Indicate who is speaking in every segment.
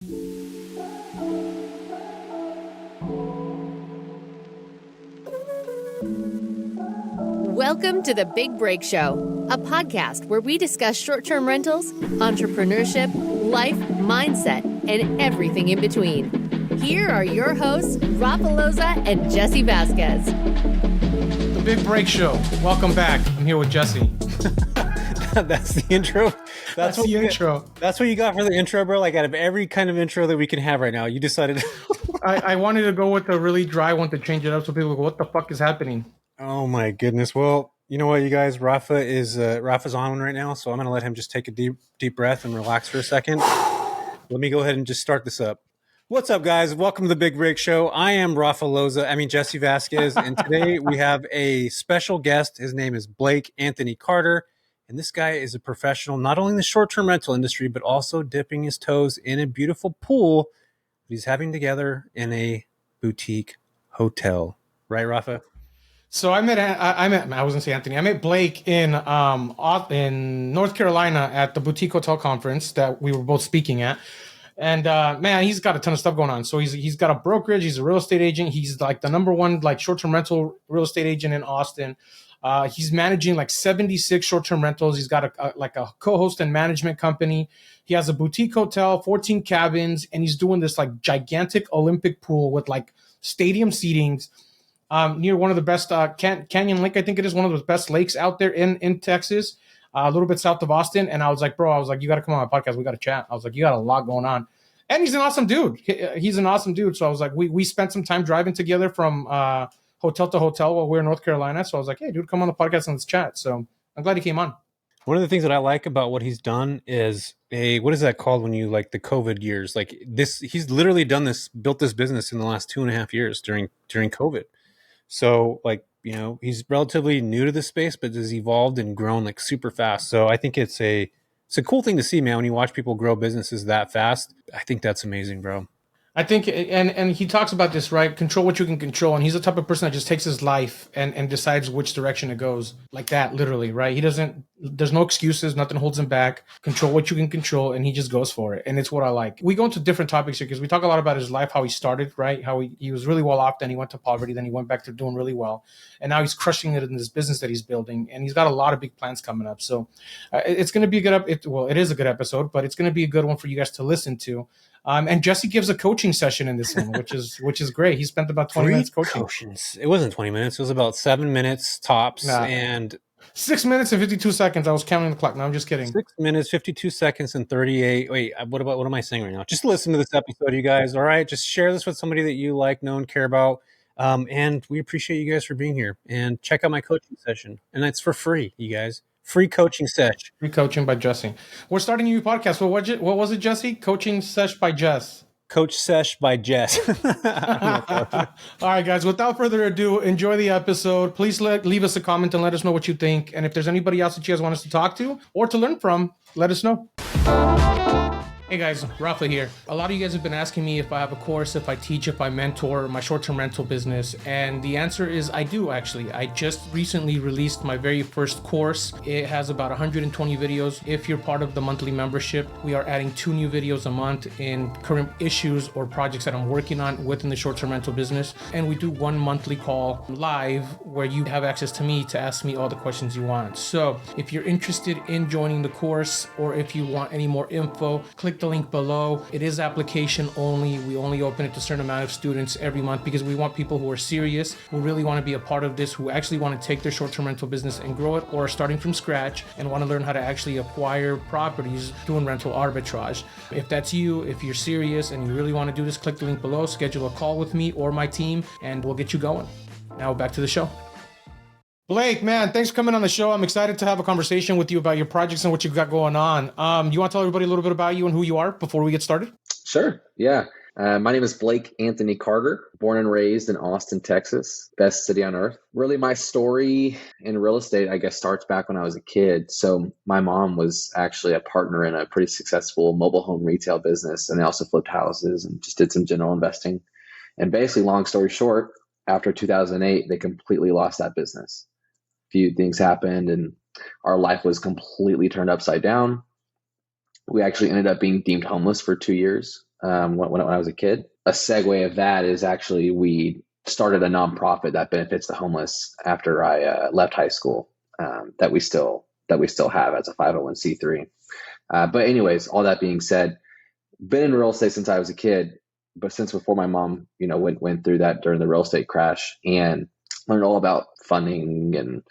Speaker 1: Welcome to The Big Break Show, a podcast where we discuss short-term rentals, entrepreneurship, life, mindset, and everything in between. Here are your hosts, Rafa Loza and Jesse Vasquez.
Speaker 2: The Big Break Show. Welcome back. I'm here with Jesse.
Speaker 3: That's the intro.
Speaker 2: That's the intro.
Speaker 3: That's what you got for the intro, bro. Like out of every kind of intro that we can have right now, you decided.
Speaker 2: I wanted to go with a really dry one to change it up so people go, what the fuck is happening?
Speaker 3: Oh my goodness. Well, you know what, you guys, Rafa's on right now, so I'm gonna let him just take a deep breath and relax for a second. Let me go ahead and just start this up. What's up, guys? Welcome to the Big Break Show. I am Jesse Vasquez, and today we have a special guest. His name is Blake Anthony Carter, and this guy is a professional, not only in the short-term rental industry, but also dipping his toes in a beautiful pool that he's having together in a boutique hotel. Right, Rafa?
Speaker 2: So I met Blake in North Carolina at the Boutique Hotel Conference that we were both speaking at. And man, he's got a ton of stuff going on. So he's got a brokerage. He's a real estate agent. He's like the number one like short-term rental real estate agent in Austin. He's managing like 76 short-term rentals. He's got a co-host and management company. He has a boutique hotel, 14 cabins, and he's doing this like gigantic Olympic pool with like stadium seatings near one of the best Canyon Lake. I think it is one of the best lakes out there in Texas. A little bit south of Austin. And I was like, bro, you got to come on my podcast. We got to chat. I was like, you got a lot going on. And he's an awesome dude. He's an awesome dude. So I was like, we spent some time driving together from hotel to hotel while we were in North Carolina. So I was like, hey, dude, come on the podcast and let's chat. So I'm glad he came on.
Speaker 3: One of the things that I like about what he's done is what is that called when you like the COVID years? Like this, he's literally built this business in the last 2.5 years during COVID. So like, you know, he's relatively new to the space, but has evolved and grown like super fast. So I think it's a cool thing to see, man. When you watch people grow businesses that fast, I think that's amazing, bro.
Speaker 2: I think, and he talks about this, right? Control what you can control. And he's the type of person that just takes his life and decides which direction it goes like that, literally, right? There's no excuses. Nothing holds him back. Control what you can control. And he just goes for it. And it's what I like. We go into different topics here because we talk a lot about his life, how he started, right? How he was really well off. Then he went to poverty. Then he went back to doing really well. And now he's crushing it in this business that he's building. And he's got a lot of big plans coming up. So it's going to be a good, it is a good episode, but it's going to be a good one for you guys to listen to. And Jesse gives a coaching session in this one, which is great. He spent about 20 minutes coaching.
Speaker 3: It wasn't 20 minutes. It was about 7 minutes tops. And
Speaker 2: 6 minutes and 52 seconds. I was counting the clock. No, I'm just kidding.
Speaker 3: 6 minutes, 52 seconds, and 38. Wait, what am I saying right now? Just listen to this episode, you guys. All right. Just share this with somebody that you like, know, and care about. And we appreciate you guys for being here. And check out my coaching session. And it's for free, you guys. Free coaching sesh.
Speaker 2: Free coaching by Jesse. We're starting a new podcast. What was it, Jesse? Coaching sesh by Jess.
Speaker 3: Coach sesh by Jess.
Speaker 2: All right, guys. Without further ado, enjoy the episode. Please leave us a comment and let us know what you think. And if there's anybody else that you guys want us to talk to or to learn from, let us know. Hey guys, Rafa here. A lot of you guys have been asking me if I have a course, if I teach, if I mentor my short-term rental business, and the answer is I do actually. I just recently released my very first course. It has about 120 videos. If you're part of the monthly membership, we are adding 2 new videos a month in current issues or projects that I'm working on within the short-term rental business. And we do 1 monthly call live where you have access to me to ask me all the questions you want. So if you're interested in joining the course or if you want any more info, click the link below. It is application only. We only open it to a certain amount of students every month because we want people who are serious, who really want to be a part of this, who actually want to take their short-term rental business and grow it, or are starting from scratch and want to learn how to actually acquire properties doing rental arbitrage. If that's you, if you're serious and you really want to do this, click the link below, schedule a call with me or my team, and we'll get you going. Now back to the show. Blake, man, thanks for coming on the show. I'm excited to have a conversation with you about your projects and what you've got going on. You want to tell everybody a little bit about you and who you are before we get started?
Speaker 4: Sure. Yeah. My name is Blake Anthony Carter, born and raised in Austin, Texas, best city on earth. Really, my story in real estate, I guess, starts back when I was a kid. So my mom was actually a partner in a pretty successful mobile home retail business, and they also flipped houses and just did some general investing. And basically, long story short, after 2008, they completely lost that business. Few things happened and our life was completely turned upside down. We actually ended up being deemed homeless for 2 years. when I was a kid. A segue of that is actually we started a nonprofit that benefits the homeless after I left high school, that we still have as a 501c3. But anyways, all that being said, been in real estate since I was a kid, but since before my mom, went through that during the real estate crash, and learned all about funding and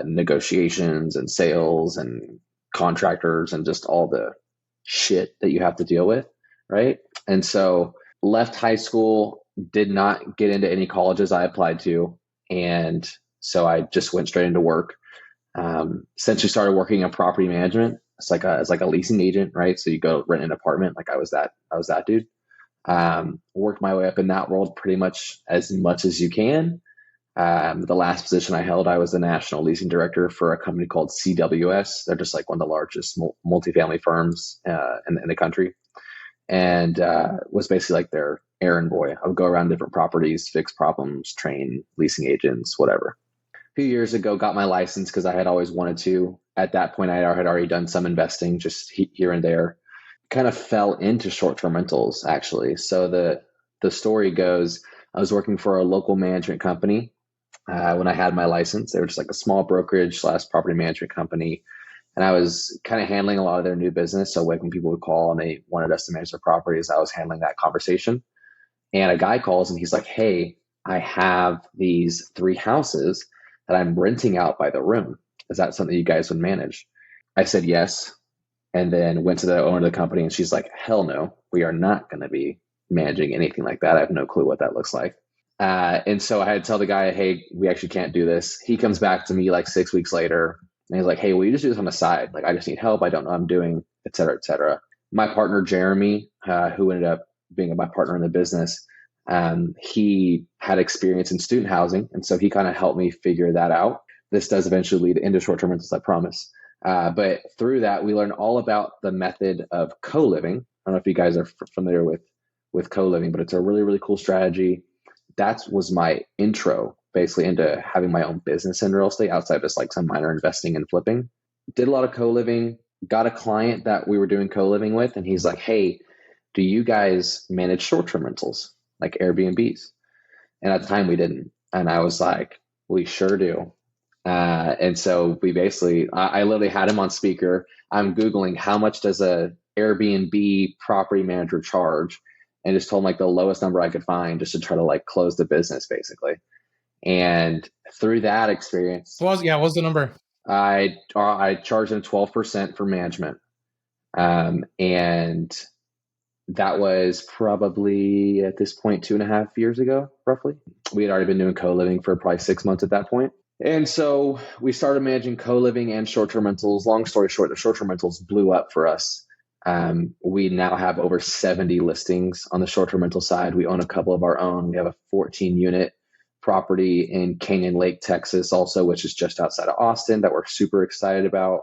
Speaker 4: negotiations and sales and contractors and just all the shit that you have to deal with, right? And so left high school, did not get into any colleges I applied to, and so I just went straight into work. Essentially started working in property management. It's like a leasing agent, right? So you go rent an apartment. Like I was that dude. Worked my way up in that world pretty much as you can. The last position I held, I was the national leasing director for a company called CWS. They're just like one of the largest multifamily firms in the country, and was basically like their errand boy. I would go around different properties, fix problems, train leasing agents, whatever. A few years ago, got my license because I had always wanted to. At that point, I had already done some investing just here and there. Kind of fell into short-term rentals, actually. So the story goes, I was working for a local management company when I had my license. They were just like a small brokerage / property management company. And I was kind of handling a lot of their new business. So like when people would call and they wanted us to manage their properties, I was handling that conversation. And a guy calls and he's like, hey, I have these 3 houses that I'm renting out by the room. Is that something you guys would manage? I said yes. And then went to the owner of the company and she's like, hell no, we are not going to be managing anything like that. I have no clue what that looks like. And so I had to tell the guy, hey, we actually can't do this. He comes back to me like 6 weeks later and he's like, hey, will you just do this on the side? Like, I just need help. I don't know what I'm doing, et cetera, et cetera. My partner, Jeremy, who ended up being my partner in the business, he had experience in student housing. And so he kind of helped me figure that out. This does eventually lead into short-term rentals, I promise. But through that, we learned all about the method of co-living. I don't know if you guys are familiar with co-living, but it's a really, really cool strategy. That was my intro basically into having my own business in real estate outside of just like some minor investing and flipping. Did a lot of co-living, got a client that we were doing co-living with, and he's like, hey, do you guys manage short-term rentals like Airbnbs? And at the time we didn't. And I was like, we sure do. And so we basically, I literally had him on speaker. I'm Googling how much does a Airbnb property manager charge, and just told him like the lowest number I could find just to try to like close the business basically. And through that experience,
Speaker 2: What's the number?
Speaker 4: I charged him 12% for management. And that was probably at this point 2.5 years ago, roughly. We had already been doing co-living for probably 6 months at that point. And so we started managing co-living and short-term rentals. Long story short, the short-term rentals blew up for us. We now have over 70 listings on the short-term rental side. We own a couple of our own. We have a 14-unit property in Canyon Lake, Texas, also, which is just outside of Austin, that we're super excited about.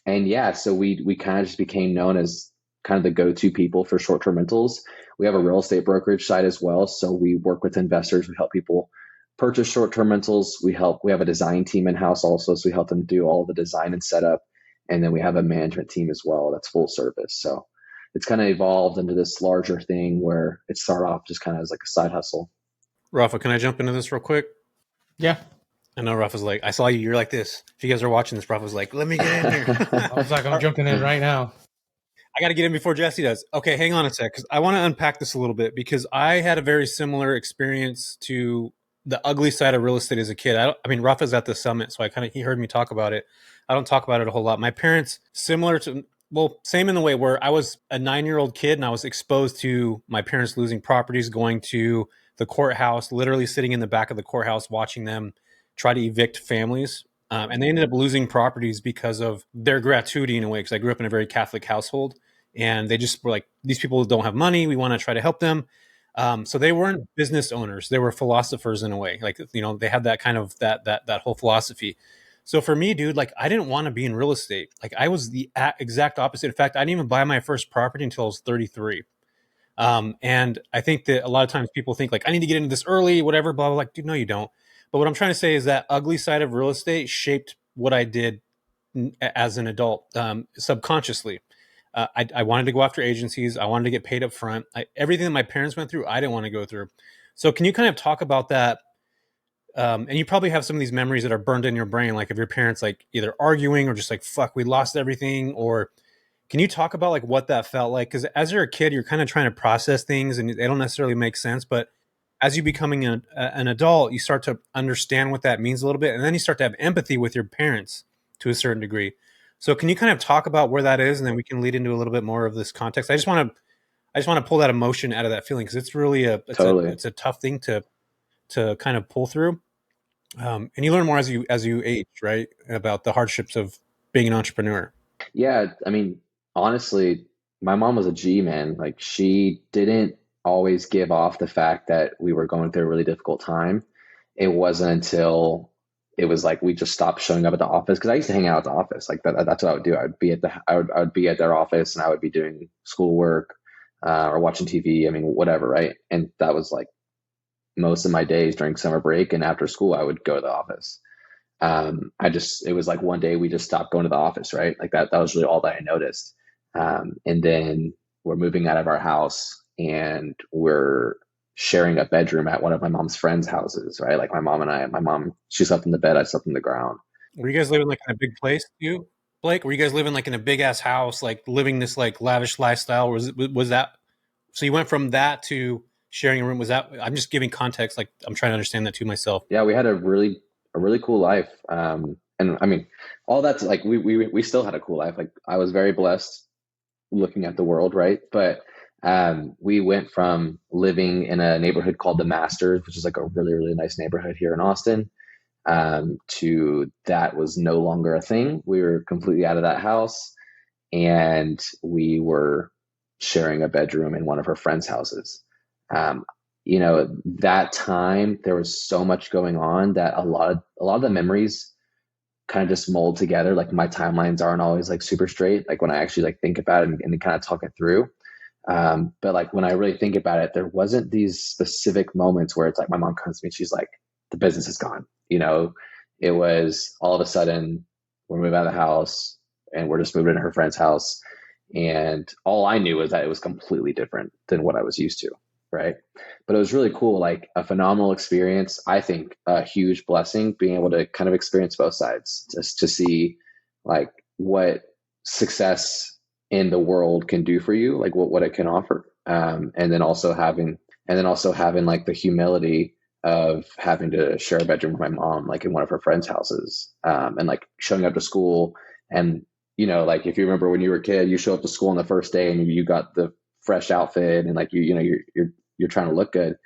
Speaker 4: And yeah, so we kind of just became known as kind of the go-to people for short-term rentals. We have a real estate brokerage side as well. So we work with investors. We help people purchase short-term rentals. We have a design team in-house also. So we help them do all the design and setup. And then we have a management team as well that's full service. So it's kind of evolved into this larger thing where it started off just kind of as like a side hustle.
Speaker 3: Rafa, can I jump into this real quick?
Speaker 2: Yeah.
Speaker 3: I know Rafa's like, I saw you. You're like this. If you guys are watching this, Rafa's like, let me get in here.
Speaker 2: I was like, I'm jumping in right now.
Speaker 3: I got to get in before Jesse does. Okay, hang on a sec, because I want to unpack this a little bit, because I had a very similar experience to the ugly side of real estate as a kid. I mean, Rafa's at the summit, so he heard me talk about it. I don't talk about it a whole lot. My parents, same in the way where I was a 9-year-old kid and I was exposed to my parents losing properties, going to the courthouse, literally sitting in the back of the courthouse, watching them try to evict families. And they ended up losing properties because of their gratuity in a way, because I grew up in a very Catholic household. And they just were like, these people don't have money. We want to try to help them. So they weren't business owners. They were philosophers in a way. Like, they had that kind of that whole philosophy. So for me, dude, like, I didn't want to be in real estate. Like, I was the exact opposite. In fact, I didn't even buy my first property until I was 33. And I think that a lot of times people think like, I need to get into this early, whatever, blah, blah, like, dude, no, you don't. But what I'm trying to say is that ugly side of real estate shaped what I did as an adult, subconsciously. I wanted to go after agencies. I wanted to get paid up front. Everything that my parents went through, I didn't want to go through. So can you kind of talk about that? And you probably have some of these memories that are burned in your brain, like of your parents, like either arguing or just like, fuck, we lost everything. Or can you talk about like what that felt like? Because as you're a kid, you're kind of trying to process things and they don't necessarily make sense. But as you becoming an adult, you start to understand what that means a little bit. And then you start to have empathy with your parents to a certain degree. So can you kind of talk about where that is? And then we can lead into a little bit more of this context. I just want to pull that emotion out of that feeling. Cause it's really
Speaker 4: Totally.
Speaker 3: it's a tough thing to kind of pull through. And you learn more as you age, right? About the hardships of being an entrepreneur.
Speaker 4: Yeah, I mean, honestly, my mom was a G, man. Like she didn't always give off the fact that we were going through a really difficult time. It wasn't until it was like we just stopped showing up at the office because I used to hang out at the office. Like that's what I would do. I would be at their office and I would be doing schoolwork or watching TV. I mean, whatever, right? And that was like most of my days during summer break and after school, I would go to the office. It was like one day we just stopped going to the office, right? Like that was really all that I noticed. And then we're moving out of our house and we're sharing a bedroom at one of my mom's friends' houses, right? Like my mom, she slept in the bed, I slept in the ground.
Speaker 3: Were you guys living like in a big place too, Blake? Were you guys living like in a big ass house, like living this like lavish lifestyle? Was that, so you went from that to sharing a room? Was that, I'm just giving context. Like I'm trying to understand that too myself.
Speaker 4: Yeah, we had a really cool life. And I mean, all that's like, we still had a cool life. Like I was very blessed looking at the world, right? But we went from living in a neighborhood called the Masters, which is like a really, really nice neighborhood here in Austin, to that was no longer a thing. We were completely out of that house and we were sharing a bedroom in one of her friends' houses. Um, that time there was so much going on that a lot of the memories kind of just mold together. Like my timelines aren't always like super straight. Like when I actually like think about it and kind of talk it through. But like when I really think about it, there wasn't these specific moments where it's like my mom comes to me, she's like, the business is gone. It was all of a sudden we're moving out of the house and we're just moving into her friend's house. And all I knew was that it was completely different than what I was used to. Right. But it was really cool, like a phenomenal experience. I think a huge blessing being able to kind of experience both sides, just to see like what success in the world can do for you, like what it can offer. And then also having like the humility of having to share a bedroom with my mom, like in one of her friends' houses, and like showing up to school. And, like if you remember when you were a kid, you show up to school on the first day and you got the fresh outfit and like you're trying to look good,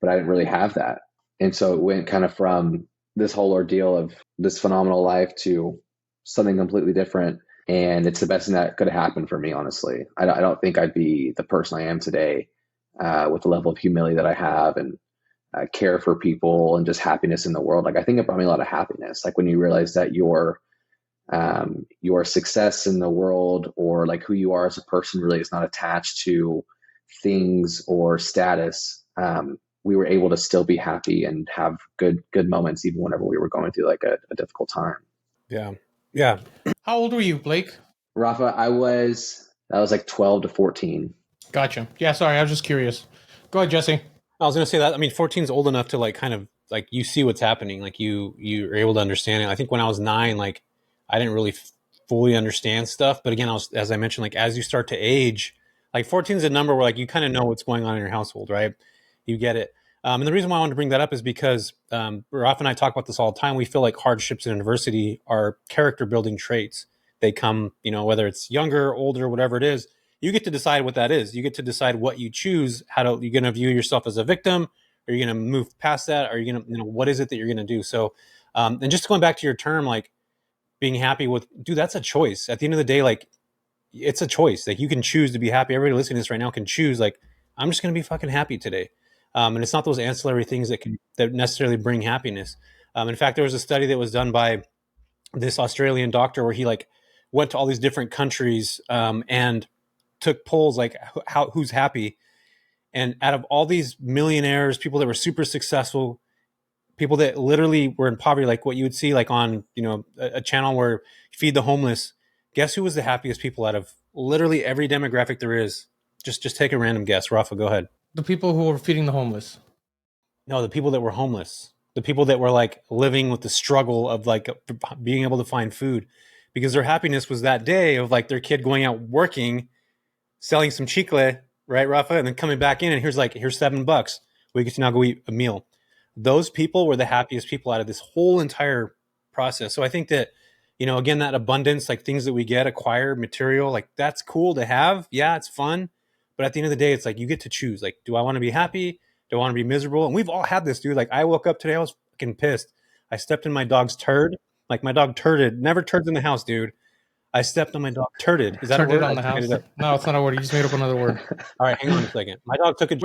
Speaker 4: but I didn't really have that. And so it went kind of from this whole ordeal of this phenomenal life to something completely different. And it's the best thing that could have happened for me, honestly. I don't think I'd be the person I am today with the level of humility that I have and care for people and just happiness in the world. Like I think it brought me a lot of happiness. Like when you realize that your success in the world or like who you are as a person really is not attached to things or status. We were able to still be happy and have good moments even whenever we were going through like a difficult time.
Speaker 3: Yeah.
Speaker 2: How old were you, Blake?
Speaker 4: Rafa, I was like 12 to 14.
Speaker 2: Gotcha. Yeah, sorry, I was just curious. Go ahead, Jesse.
Speaker 3: I was going to say that. I mean, 14 is old enough to like kind of like you see what's happening. Like you're able to understand it. I think when I was 9, like I didn't really fully understand stuff. But again, as I mentioned, like as you start to age, like 14 is a number where like you kind of know what's going on in your household, right? You get it. And the reason why I wanted to bring that up is because Ralph and I talk about this all the time. We feel like hardships in adversity are character building traits. They come, whether it's younger, older, whatever it is, you get to decide what that is. You get to decide what you choose. You're going to view yourself as a victim? Are you going to move past that? Are you going to, what is it that you're going to do? So, and just going back to your term, like being happy with, dude, that's a choice. At the end of the day, like it's a choice. Like you can choose to be happy. Everybody listening to this right now can choose, like, I'm just going to be fucking happy today. And it's not those ancillary things that necessarily bring happiness. In fact, there was a study that was done by this Australian doctor where he like went to all these different countries and took polls like who's happy. And out of all these millionaires, people that were super successful, people that literally were in poverty, like what you would see like on, a channel where you feed the homeless, guess who was the happiest people out of literally every demographic there is. Just take a random guess. Rafa, go ahead.
Speaker 2: The people who are feeding the homeless.
Speaker 3: No, the people that were homeless, the people that were like living with the struggle of like being able to find food, because their happiness was that day of like their kid going out working, selling some chicle, right, Rafa, and then coming back in and here's $7. We get to now go eat a meal. Those people were the happiest people out of this whole entire process. So I think that, again, that abundance, like things that we get, acquire material, like that's cool to have. Yeah, it's fun. But at the end of the day, it's like you get to choose. Like, do I want to be happy? Do I want to be miserable? And we've all had this, dude. Like I woke up today, I was fucking pissed. I stepped in my dog's turd. Like my dog turded. Never turds in the house, dude. I stepped on my dog. Turded. Is that
Speaker 2: Turned
Speaker 3: a word?
Speaker 2: it on the house. No, it's not a word. You just made up another word.
Speaker 3: All right, hang on a second. My dog took a.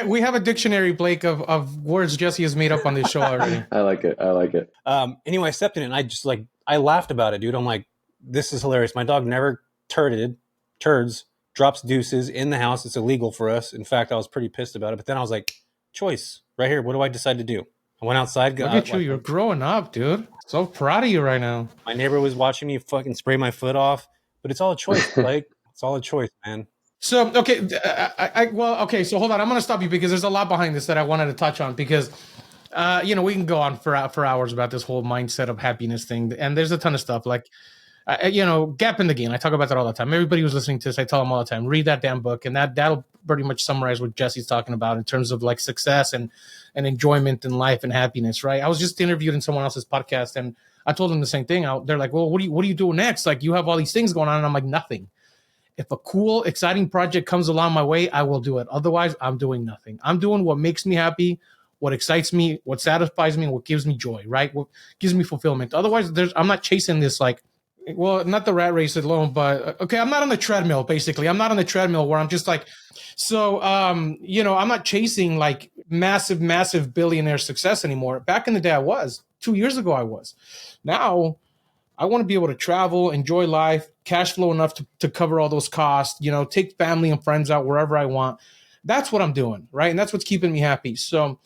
Speaker 2: We have a dictionary, Blake, of words Jesse has made up on this show already.
Speaker 4: I like it.
Speaker 3: Anyway, I stepped in it and I just like I laughed about it, dude. I'm like, this is hilarious. My dog never turds, drops deuces in the house. It's illegal for us. In fact, I was pretty pissed about it. But then I was like, choice right here. What do I decide to do? I went outside.
Speaker 2: Look at you. You're growing up, dude. So proud of you right now.
Speaker 3: My neighbor was watching me fucking spray my foot off. But it's all a choice, Blake. It's all a choice, man.
Speaker 2: So, okay. So hold on. I'm going to stop you because there's a lot behind this that I wanted to touch on because, we can go on for hours about this whole mindset of happiness thing. And there's a ton of stuff like, Gap in the Gain. I talk about that all the time. Everybody who's listening to this, I tell them all the time, read that damn book. And that'll pretty much summarize what Jesse's talking about in terms of like success and enjoyment in life and happiness, right? I was just interviewed in someone else's podcast and I told them the same thing. They're like, well, what do you do next? Like you have all these things going on. And I'm like, nothing. If a cool, exciting project comes along my way, I will do it. Otherwise, I'm doing nothing. I'm doing what makes me happy, what excites me, what satisfies me, what gives me joy, right? What gives me fulfillment. Otherwise, I'm not chasing this like, well, not the rat race alone, but okay, I'm not on the treadmill, basically. I'm not on the treadmill where I'm just like, so, I'm not chasing like massive billionaire success anymore. Back in the day, I was. 2 years ago, I was. Now, I want to be able to travel, enjoy life, cash flow enough to cover all those costs, take family and friends out wherever I want. That's what I'm doing, right? And that's what's keeping me happy. So,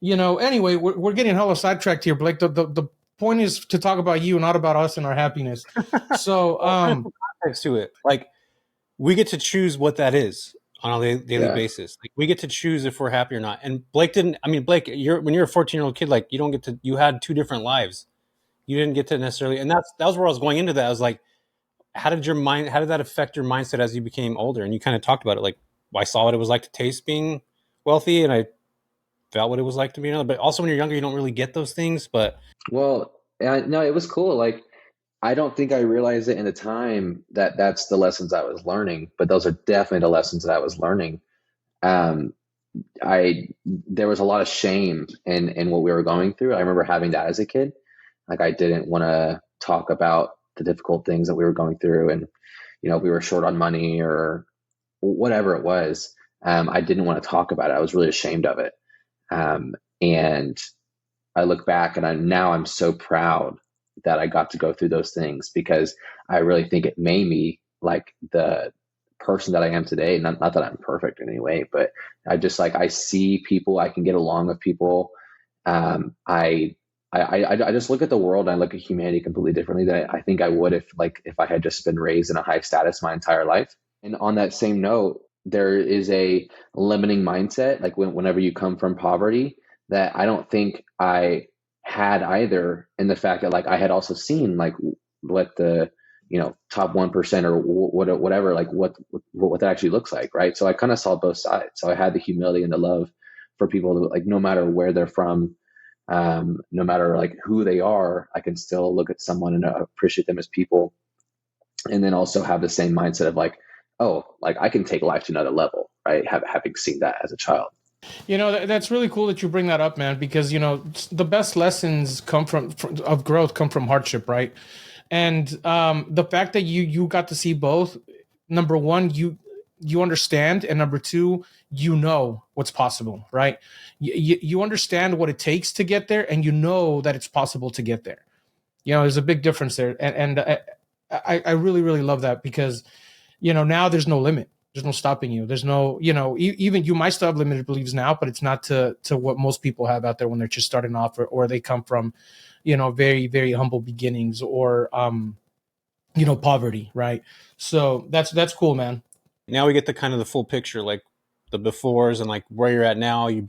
Speaker 2: anyway, we're getting hella sidetracked here, Blake. The point is to talk about you, not about us and our happiness. So,
Speaker 3: context to it, like we get to choose what that is on a daily basis. Like we get to choose if we're happy or not. And Blake didn't. I mean, Blake, when you're a 14-year-old kid, like you had two different lives. You didn't get to necessarily, and that was where I was going into that. I was like, how did that affect your mindset as you became older? And you kind of talked about it. Like, I saw what it was like to taste being wealthy, and I felt what it was like to be another. But also, when you're younger, you don't really get those things. But
Speaker 4: no, it was cool. Like, I don't think I realized it in the time that that's the lessons I was learning, but those are definitely the lessons that I was learning. There was a lot of shame in what we were going through. I remember having that as a kid. Like I didn't want to talk about the difficult things that we were going through. And, if we were short on money or whatever it was, I didn't want to talk about it. I was really ashamed of it. And I look back and I'm so proud that I got to go through those things because I really think it made me like the person that I am today. Not that I'm perfect in any way, but I just I see people, I can get along with people. I just look at the world and I look at humanity completely differently than I think I would if I had just been raised in a high status my entire life. And on that same note, there is a limiting mindset, like whenever you come from poverty, that I don't think I had either, in the fact that I had also seen what the top 1% or whatever, what that actually looks like, right? So I kind of saw both sides. So I had the humility and the love for people, no matter where they're from, no matter who they are, I can still look at someone and appreciate them as people, and then also have the same mindset of I can take life to another level, right? Having seen that as a child.
Speaker 2: That's really cool that you bring that up, man, because the best lessons of growth come from hardship, right? And the fact that you got to see both, number one, you understand, and number two, what's possible, right? You understand what it takes to get there, and that it's possible to get there. There's a big difference there, and I really, really love that because now there's no limit. There's no stopping you. There's no, even you might still have limited beliefs now, but it's not to what most people have out there when they're just starting off or they come from, very, very humble beginnings or, poverty, right? So that's cool, man.
Speaker 3: Now we get the kind of the full picture, like the befores and like where you're at now. You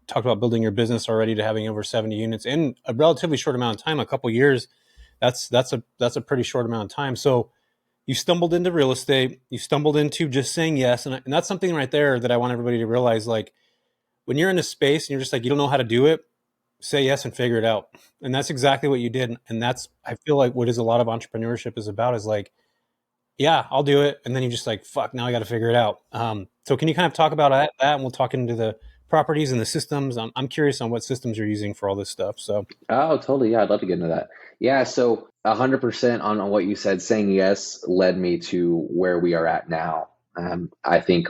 Speaker 3: talked about building your business already to having over 70 units in a relatively short amount of time, a couple of years. That's a pretty short amount of time. So you stumbled into real estate, you stumbled into just saying yes. And that's something right there that I want everybody to realize. Like when you're in a space and you're just like, you don't know how to do it, say yes and figure it out. And that's exactly what you did. And that's, I feel like what is a lot of entrepreneurship is about is like, yeah, I'll do it. And then you just like, fuck, now I got to figure it out. So can you kind of talk about that? And we'll talk into the properties and the systems. I'm curious on what systems you're using for all this stuff. So,
Speaker 4: Oh, totally. Yeah, I'd love to get into that. Yeah, so 100% on what you said. Saying yes led me to where we are at now. I think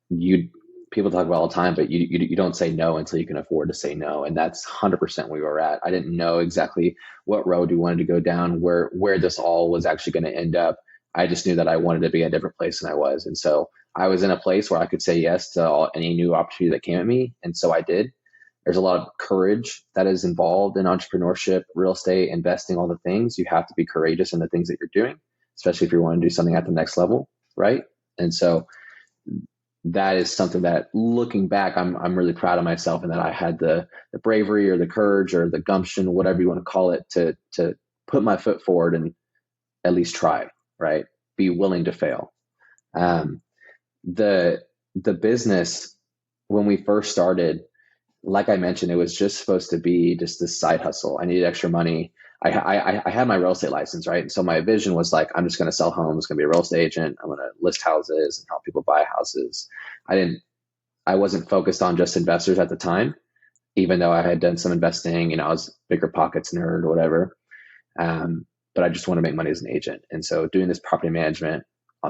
Speaker 4: you people talk about all the time, but you don't say no until you can afford to say no, and that's 100% where we were at. I didn't know exactly what road we wanted to go down, where this all was actually going to end up. I just knew that I wanted to be in a different place than I was, and so I was in a place where I could say yes to any new opportunity that came at me, and so I did. There's a lot of courage that is involved in entrepreneurship, real estate, investing, all the things. You have to be courageous in the things that you're doing, especially if you want to do something at the next level, right? And so that is something that, looking back, I'm really proud of myself, and that I had the bravery or the courage or the gumption, whatever you want to call it, to put my foot forward and at least try, right? Be willing to fail. The business, when we first started, like I mentioned, it was just supposed to be just this side hustle. I needed extra money. I had my real estate license, right? And so my vision was like, I'm just going to sell homes, going to be a real estate agent. I'm going to list houses and help people buy houses. I wasn't focused on just investors at the time, even though I had done some investing, I was bigger pockets nerd or whatever. But I just want to make money as an agent. And so doing this property management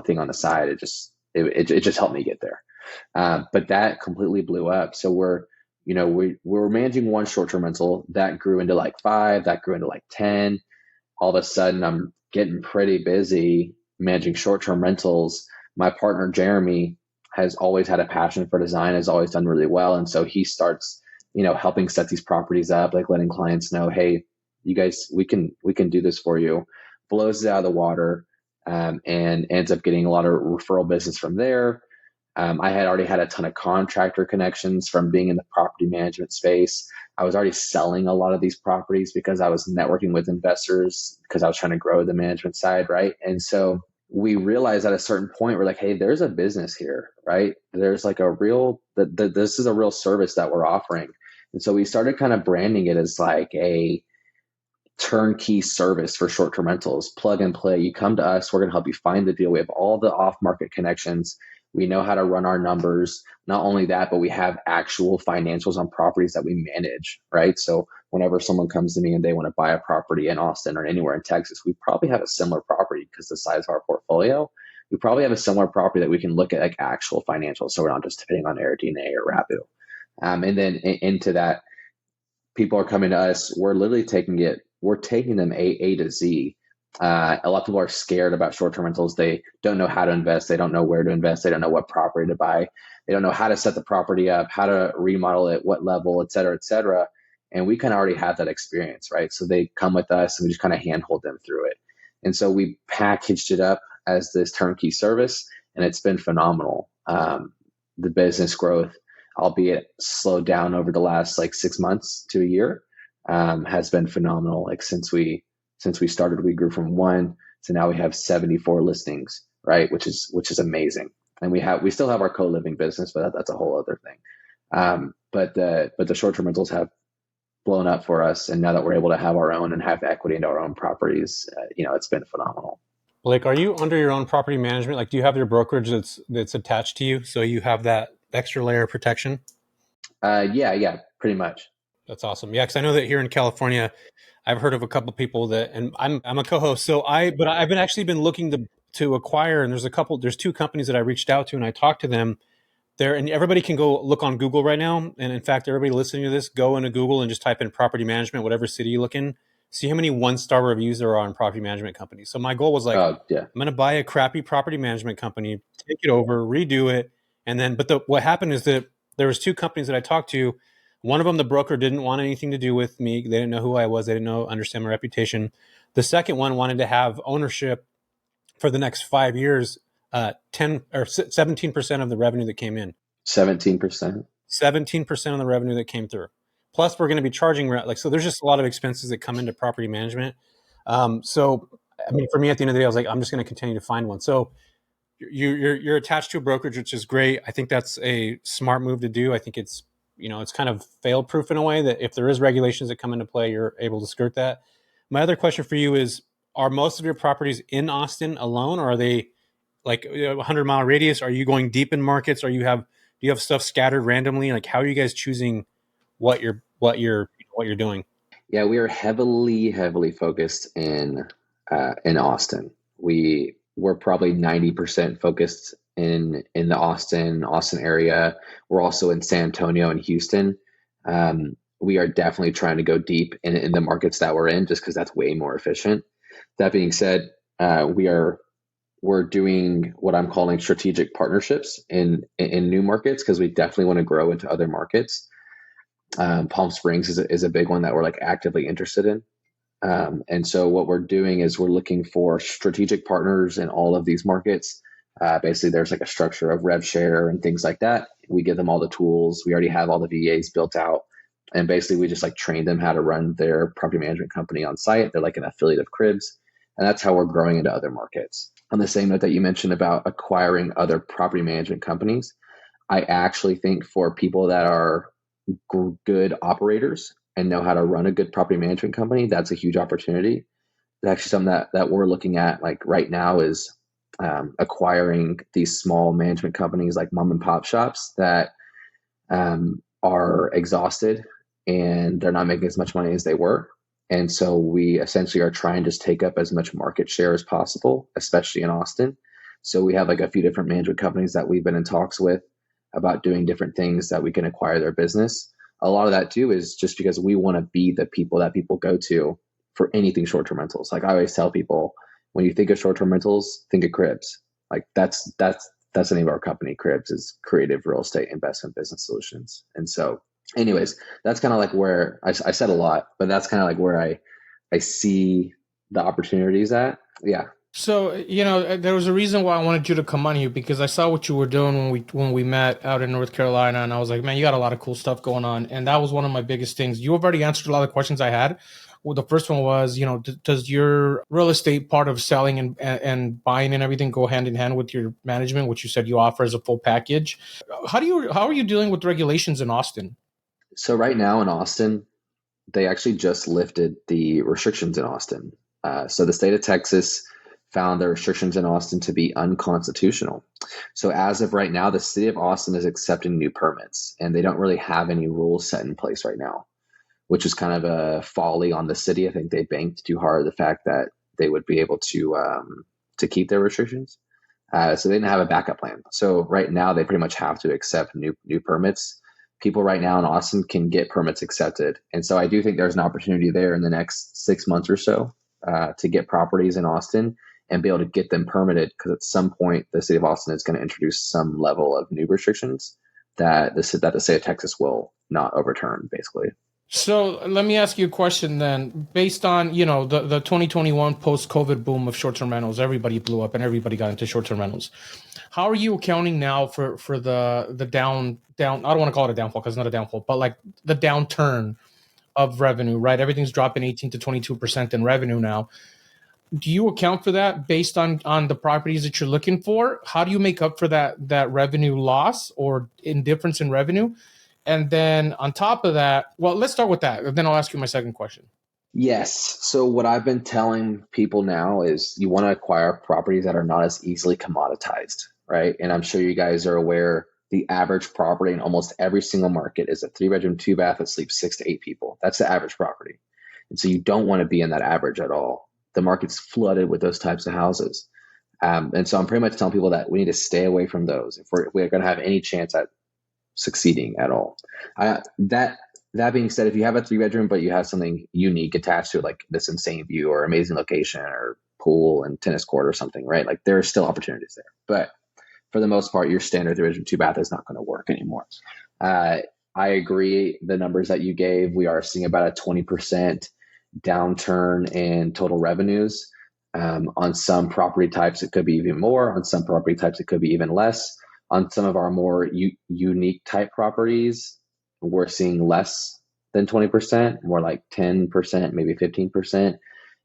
Speaker 4: thing on the side, it just helped me get there. But that completely blew up. So we were managing one short-term rental that grew into like 5, that grew into like 10. All of a sudden I'm getting pretty busy managing short-term rentals. My partner, Jeremy, has always had a passion for design, has always done really well. And so he starts, helping set these properties up, like letting clients know, hey, you guys, we can do this for you, blows it out of the water, and ends up getting a lot of referral business from there. I had already had a ton of contractor connections from being in the property management space. I was already selling a lot of these properties because I was networking with investors because I was trying to grow the management side, right? And so we realized at a certain point, we're like, hey, there's a business here, right? There's like this is a real service that we're offering. And so we started kind of branding it as like a turnkey service for short-term rentals, plug and play. You come to us, we're going to help you find the deal. We have all the off-market connections. We know how to run our numbers. Not only that, but we have actual financials on properties that we manage, right? So whenever someone comes to me and they want to buy a property in Austin or anywhere in Texas, we probably have a similar property because the size of our portfolio. We probably have a similar property that we can look at like actual financials. So we're not just depending on AirDNA or Rabu. And then into that, people are coming to us. We're literally taking them A to Z. A lot of people are scared about short-term rentals. They don't know how to invest. They don't know where to invest. They don't know what property to buy. They don't know how to set the property up, how to remodel it, what level, et cetera, et cetera. And we kind of already have that experience, right? So they come with us and we just kind of handhold them through it. And so we packaged it up as this turnkey service, and it's been phenomenal. The business growth, albeit slowed down over the last like 6 months to a year, has been phenomenal. Like since we started, we grew from 1 to now we have 74 listings, right? Which is amazing. And we still have our co-living business, but that's a whole other thing. But the short-term rentals have blown up for us. And now that we're able to have our own and have equity into our own properties, it's been phenomenal.
Speaker 3: Blake, are you under your own property management? Like, do you have your brokerage that's attached to you, so you have that extra layer of protection?
Speaker 4: Yeah, pretty much.
Speaker 3: That's awesome. Yeah, because I know that here in California, I've heard of a couple of people that, and I'm a co-host, but I've been looking to acquire, and there's 2 companies that I reached out to, and I talked to them there, and everybody can go look on Google right now. And in fact, everybody listening to this, go into Google and just type in property management, whatever city you look in, see how many 1-star reviews there are on property management companies. So my goal was like, I'm going to buy a crappy property management company, take it over, redo it. And then, what happened is that there was 2 companies that I talked to. One of them, the broker, didn't want anything to do with me. They didn't know who I was. They didn't understand my reputation. The second one wanted to have ownership for the next 5 years, 17% of the revenue that came in.
Speaker 4: 17%.
Speaker 3: 17% of the revenue that came through. Plus, we're going to be charging so. There's just a lot of expenses that come into property management. So, I mean, for me, at the end of the day, I was like, I'm just going to continue to find one. So, you're attached to a brokerage, which is great. I think that's a smart move to do. I think it's it's kind of fail proof in a way that if there is regulations that come into play, you're able to skirt that. My other question for you is: are most of your properties in Austin alone, or are they like 100-mile radius? Are you going deep in markets? Do you have stuff scattered randomly? Like, how are you guys choosing what you're doing?
Speaker 4: Yeah, we are heavily focused in Austin. We're probably 90% focused in the Austin area. We're also in San Antonio and Houston. We are definitely trying to go deep in the markets that we're in, just because that's way more efficient. That being said, we're doing what I'm calling strategic partnerships in new markets, because we definitely want to grow into other markets. Palm Springs is a big one that we're like actively interested in. And so what we're doing is we're looking for strategic partners in all of these markets. Basically, there's like a structure of rev share and things like that. We give them all the tools. We already have all the VAs built out. And basically, we just like train them how to run their property management company on site. They're like an affiliate of Cribs. And that's how we're growing into other markets. On the same note that you mentioned about acquiring other property management companies, I actually think for people that are good operators and know how to run a good property management company, that's a huge opportunity. It's actually something that we're looking at like right now is acquiring these small management companies like mom and pop shops that are exhausted and they're not making as much money as they were. And so we essentially are trying to just take up as much market share as possible, especially in Austin. So we have like a few different management companies that we've been in talks with about doing different things that we can acquire their business. A lot of that too is just because we want to be the people that people go to for anything short-term rentals. Like I always tell people, when you think of short-term rentals, think of Cribs. Like that's the name of our company. Cribs is Creative Real Estate Investment Business Solutions. And so anyways, that's kind of like where I said a lot, but that's kind of like where I see the opportunities at. Yeah.
Speaker 2: So, there was a reason why I wanted you to come on here, because I saw what you were doing when we met out in North Carolina, and I was like, man, you got a lot of cool stuff going on. And that was one of my biggest things. You have already answered a lot of questions I had. Well, the first one was, does your real estate part of selling and buying and everything go hand in hand with your management, which you said you offer as a full package? How are you dealing with regulations in Austin?
Speaker 4: So right now in Austin, they actually just lifted the restrictions in Austin. So the state of Texas found the restrictions in Austin to be unconstitutional. So as of right now, the city of Austin is accepting new permits, and they don't really have any rules set in place right now, which is kind of a folly on the city. I think they banked too hard the fact that they would be able to keep their restrictions. So they didn't have a backup plan. So right now they pretty much have to accept new permits. People right now in Austin can get permits accepted. And so I do think there's an opportunity there in the next 6 months or so to get properties in Austin and be able to get them permitted, because at some point the city of Austin is going to introduce some level of new restrictions that the state of Texas will not overturn, basically.
Speaker 2: So let me ask you a question then. Based on, the 2021 post-COVID boom of short-term rentals, everybody blew up and everybody got into short-term rentals. How are you accounting now for the down? I don't want to call it a downfall because it's not a downfall, but like the downturn of revenue, right? Everything's dropping 18 to 22% in revenue now. Do you account for that based on the properties that you're looking for? How do you make up for that revenue loss or indifference in revenue? And then on top of that, well, let's start with that. And then I'll ask you my second question.
Speaker 4: Yes. So what I've been telling people now is you want to acquire properties that are not as easily commoditized, right? And I'm sure you guys are aware the average property in almost every single market is a 3-bedroom, 2-bath that sleeps 6 to 8 people. That's the average property. And so you don't want to be in that average at all. The market's flooded with those types of houses. And so I'm pretty much telling people that we need to stay away from those if we're going to have any chance at succeeding at all. That being said, if you have a 3-bedroom, but you have something unique attached to it, like this insane view or amazing location or pool and tennis court or something, right? Like there are still opportunities there. But for the most part, your standard 3-bedroom, 2-bath is not going to work anymore. I agree. The numbers that you gave, we are seeing about a 20% downturn in total revenues. On some property types, it could be even more. On some property types, it could be even less. On some of our more unique type properties, we're seeing less than 20%, more like 10%, maybe 15%.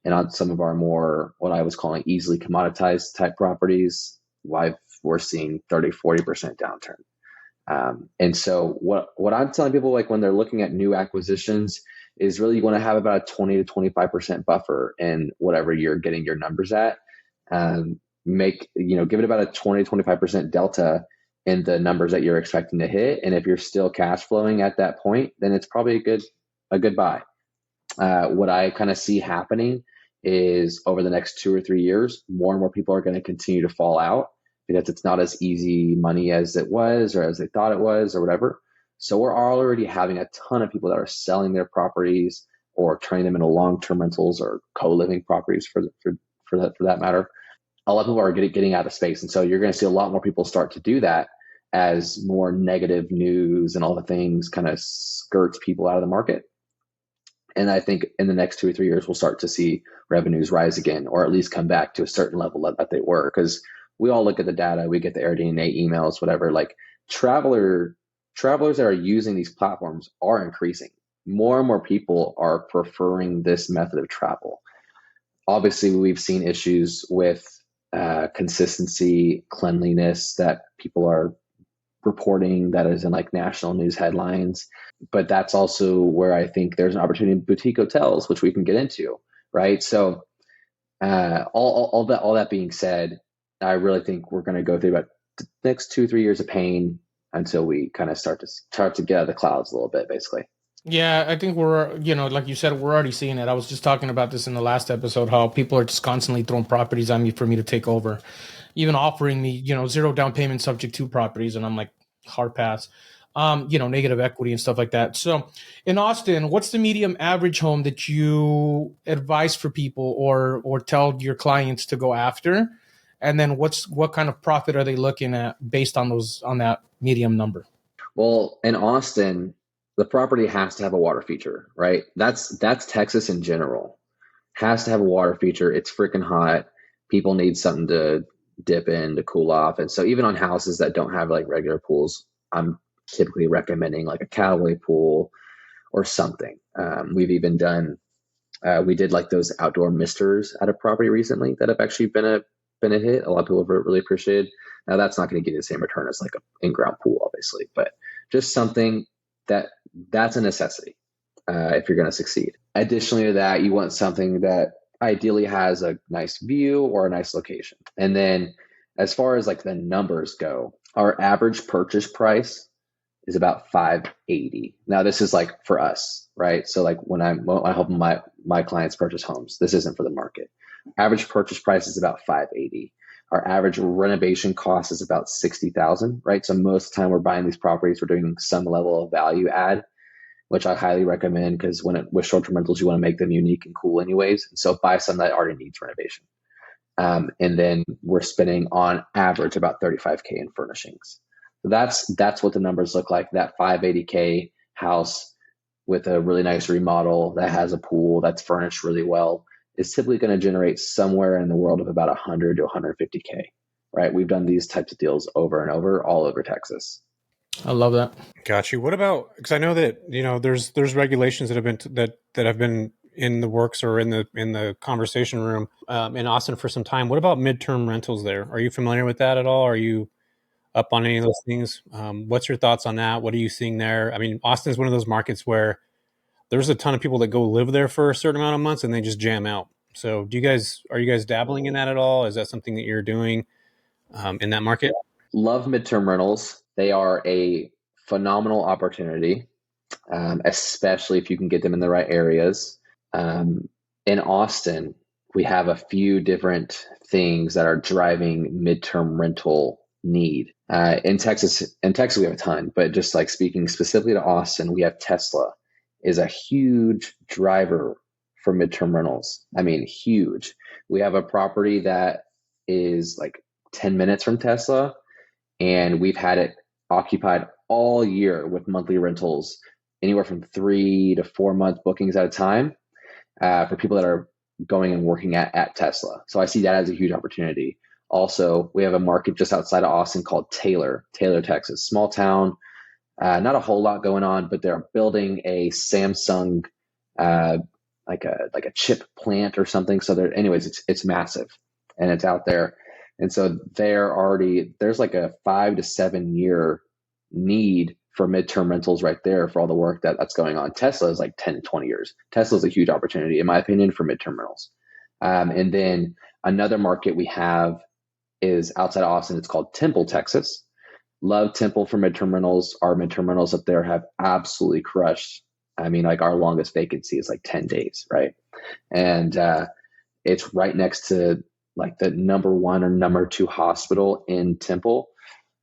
Speaker 4: And on some of our more, what I was calling easily commoditized type properties, we're seeing 30, 40% downturn. And so what I'm telling people, like when they're looking at new acquisitions, is really you want to have about a 20 to 25% buffer in whatever you're getting your numbers at. Give it about a 20 to 25% delta in the numbers that you're expecting to hit. And if you're still cash flowing at that point, then it's probably a good buy. What I kind of see happening is over the next 2 or 3 years, more and more people are going to continue to fall out because it's not as easy money as it was or as they thought it was or whatever. So we're already having a ton of people that are selling their properties or turning them into long-term rentals or co-living properties for that matter. A lot of people are getting out of space. And so you're going to see a lot more people start to do that as more negative news and all the things kind of skirts people out of the market. And I think in the next 2 or 3 years, we'll start to see revenues rise again, or at least come back to a certain level that they were. Because we all look at the data, we get the AirDNA emails, whatever. Like travelers that are using these platforms are increasing. More and more people are preferring this method of travel. Obviously, we've seen issues with consistency, cleanliness that people are reporting that is in like national news headlines. But that's also where I think there's an opportunity in boutique hotels, which we can get into, right? So all that being said, I really think we're going to go through about the next 2 or 3 years of pain until we kind of start to get out of the clouds a little bit, basically.
Speaker 2: Yeah, I think we're, like you said, we're already seeing it. I was just talking about this in the last episode, how people are just constantly throwing properties on me for me to take over, even offering me, 0 down payment subject to properties. And I'm like, hard pass, negative equity and stuff like that. So in Austin, what's the medium average home that you advise for people or tell your clients to go after? And then what kind of profit are they looking at based on that medium number?
Speaker 4: Well, in Austin, the property has to have a water feature, right? That's Texas in general. Has to have a water feature. It's freaking hot. People need something to dip in to cool off. And so even on houses that don't have like regular pools, I'm typically recommending like a Callaway pool or something. We've even done, we did like those outdoor misters at a property recently that have actually been a hit. A lot of people have really appreciated. Now that's not going to give you the same return as like an in-ground pool, obviously, but just something that's a necessity if you're going to succeed. Additionally to that, you want something that ideally has a nice view or a nice location. And then as far as like the numbers go, our average purchase price is about $580. Now this is like for us, right? So like when I help my clients purchase homes, this isn't for the market. Average purchase price is about $580. Our average renovation cost is about $60,000, right? So most of the time we're buying these properties, we're doing some level of value add, which I highly recommend because with short-term rentals, you want to make them unique and cool anyways. And so buy some that already needs renovation. And then we're spending on average about $35K in furnishings. So that's what the numbers look like. That $580K house with a really nice remodel that has a pool that's furnished really well is typically going to generate somewhere in the world of about 100 to 150K, right? We've done these types of deals over and over, all over Texas.
Speaker 2: I love that.
Speaker 3: Got you. What about, because I know that, there's regulations that have been, that have been in the works or in the conversation room in Austin for some time. What about midterm rentals there? Are you familiar with that at all? Are you up on any of those things? What's your thoughts on that? What are you seeing there? I mean, Austin is one of those markets where there's a ton of people that go live there for a certain amount of months and they just jam out. So are you guys dabbling in that at all? Is that something that you're doing in that market?
Speaker 4: Love midterm rentals. They are a phenomenal opportunity, especially if you can get them in the right areas. In Austin, we have a few different things that are driving midterm rental need. In Texas, we have a ton, but just like speaking specifically to Austin, we have Tesla is a huge driver for midterm rentals. I mean, huge. We have a property that is like 10 minutes from Tesla, and we've had it occupied all year with monthly rentals, anywhere from 3 to 4 month bookings at a time for people that are going and working at Tesla. So I see that as a huge opportunity. Also, we have a market just outside of Austin called Taylor, Texas, small town. Not a whole lot going on, but they're building a Samsung, uh, like a chip plant or something. So there, anyways, it's massive, and it's out there, and so there's like a 5 to 7 year need for midterm rentals right there for all the work that's going on. Tesla is like 10, 20 years. Tesla is a huge opportunity, in my opinion, for midterm rentals. And then another market we have is outside of Austin. It's called Temple, Texas. Love Temple for midterm rentals. Our midterm rentals up there have absolutely crushed. I mean, like our longest vacancy is like 10 days, right? And it's right next to like the number 1 or number 2 hospital in Temple.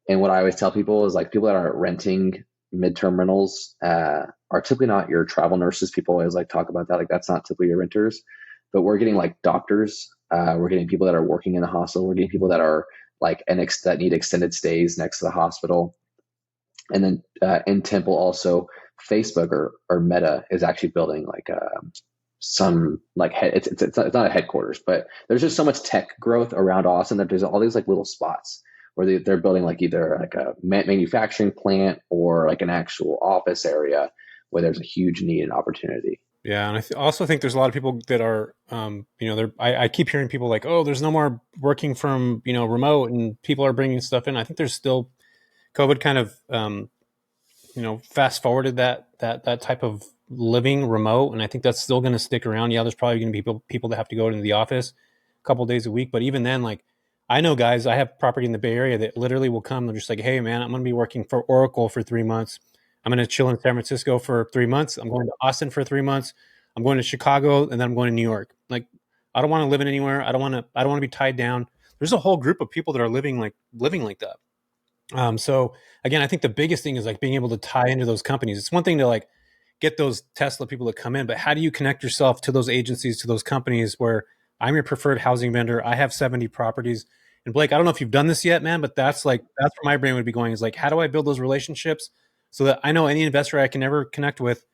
Speaker 4: And what I always tell people is like people that are renting midterm rentals are typically not your travel nurses. People always like talk about that. Like that's not typically your renters, but we're getting like doctors. We're getting people that are working in the hospital. We're getting people that are like that need extended stays next to the hospital. And then in Temple also, Facebook or Meta is actually building like some like it's not a headquarters, but there's just so much tech growth around Austin that there's all these like little spots where they're building like either like a manufacturing plant or like an actual office area where there's a huge need and opportunity.
Speaker 3: Yeah, and I also think there's a lot of people that are, I keep hearing people like, oh, there's no more working from, remote, and people are bringing stuff in. I think there's still COVID kind of, fast forwarded that type of living remote, and I think that's still going to stick around. Yeah, there's probably going to be people that have to go into the office a couple of days a week, but even then, like I know guys, I have property in the Bay Area that literally will come. They're just like, hey, man, I'm going to be working for Oracle for 3 months. I'm going to chill in San Francisco for 3 months. I'm going to Austin for 3 months. I'm going to Chicago, and then I'm going to New York. Like, I don't want to live in anywhere. I don't want to be tied down. There's a whole group of people that are living like that. So again, I think the biggest thing is like being able to tie into those companies. It's one thing to like get those Tesla people to come in, but how do you connect yourself to those agencies, to those companies where I'm your preferred housing vendor? I have 70 properties. And Blake, I don't know if you've done this yet, man, but that's where my brain would be going, is like, how do I build those relationships so that I know any investor I can ever connect with,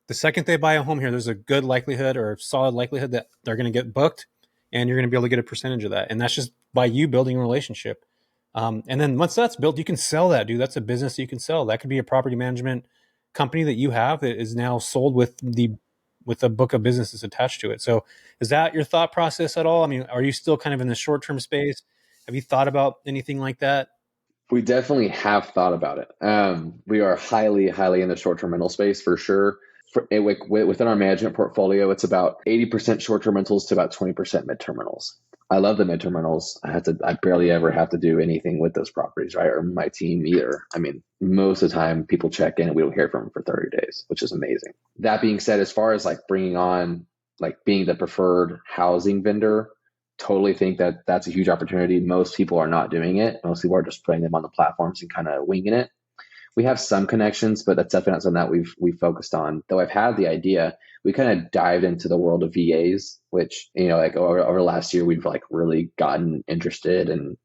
Speaker 3: the second they buy a home here, there's a good likelihood or solid likelihood that they're going to get booked, and you're going to be able to get a percentage of that. And that's just by you building a relationship. And then once that's built, you can sell that, dude. That's a business that you can sell. That could be a property management company that you have that is now sold with a book of businesses attached to it. So is that your thought process at all? I mean, are you still kind of in the short-term space? Have you thought about anything like that?
Speaker 4: We definitely have thought about it. We are highly, highly in the short-term rental space for sure. Within our management portfolio, it's about 80% short-term rentals to about 20% midterm rentals. I love the midterm rentals. I barely ever have to do anything with those properties, right? Or my team either. I mean, most of the time people check in and we don't hear from them for 30 days, which is amazing. That being said, as far as like bringing on, like being the preferred housing vendor, totally think that that's a huge opportunity. Most people are not doing it. Most people are just putting them on the platforms and kind of winging it. We have some connections, but that's definitely not something that we've focused on. Though I've had the idea, we kind of dived into the world of VAs, which, like over the last year, we've like really gotten interested and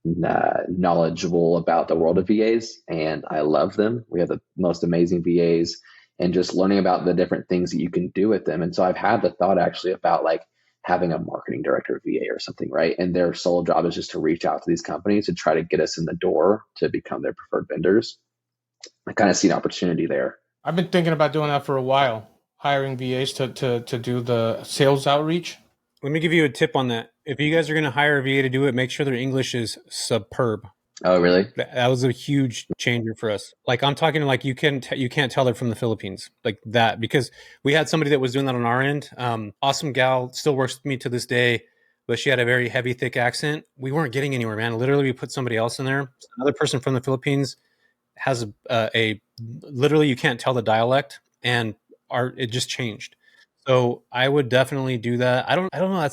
Speaker 4: knowledgeable about the world of VAs, and I love them. We have the most amazing VAs, and just learning about the different things that you can do with them. And so I've had the thought actually about like having a marketing director of VA or something, right? And their sole job is just to reach out to these companies to try to get us in the door to become their preferred vendors. I kind of see an opportunity there.
Speaker 2: I've been thinking about doing that for a while, hiring VAs to do the sales outreach.
Speaker 3: Let me give you a tip on that. If you guys are going to hire a VA to do it, make sure their English is superb.
Speaker 4: Oh, really?
Speaker 3: That was a huge changer for us. Like I'm talking like you can't tell they're from the Philippines, like that, because we had somebody that was doing that on our end. Awesome gal, still works with me to this day, but she had a very heavy, thick accent. We weren't getting anywhere, man. Literally, we put somebody else in there. Another person from the Philippines has a literally you can't tell the dialect, and it just changed. So I would definitely do that. I don't know.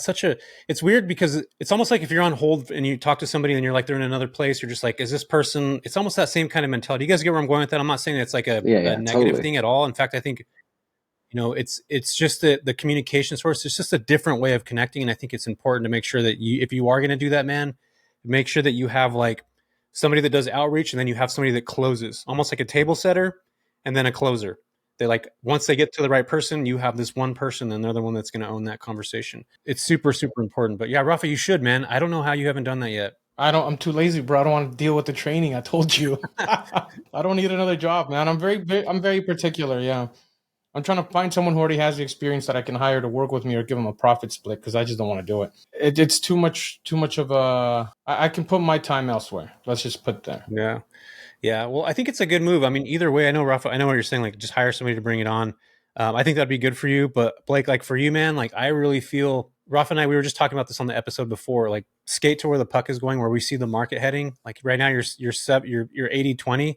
Speaker 3: It's weird because it's almost like if you're on hold and you talk to somebody and you're like, they're in another place. You're just like, is this person, it's almost that same kind of mentality. You guys get where I'm going with that? I'm not saying it's like a negative
Speaker 4: totally
Speaker 3: thing at all. In fact, I think, it's just the communication source. It's just a different way of connecting. And I think it's important to make sure that if you are going to do that, man, make sure that you have like somebody that does outreach and then you have somebody that closes, almost like a table setter and then a closer. They like, once they get to the right person, you have this one person, and they're the one that's going to own that conversation. It's super, super important. But yeah, Rafa, you should, man. I don't know how you haven't done that yet.
Speaker 2: I'm too lazy, bro. I don't want to deal with the training. I told you. I don't need another job, man. I'm very particular. Yeah. I'm trying to find someone who already has the experience that I can hire to work with me or give them a profit split because I just don't want to do it. It's too much of a. I can put my time elsewhere. Let's just put there.
Speaker 3: Yeah. Yeah. Well, I think it's a good move. I mean, either way, I know, Rafa, I know what you're saying. Like, just hire somebody to bring it on. I think that'd be good for you. But Blake, like for you, man, like I really feel Rafa and I, we were just talking about this on the episode before, like skate to where the puck is going, where we see the market heading. Like right now, you're 80-20.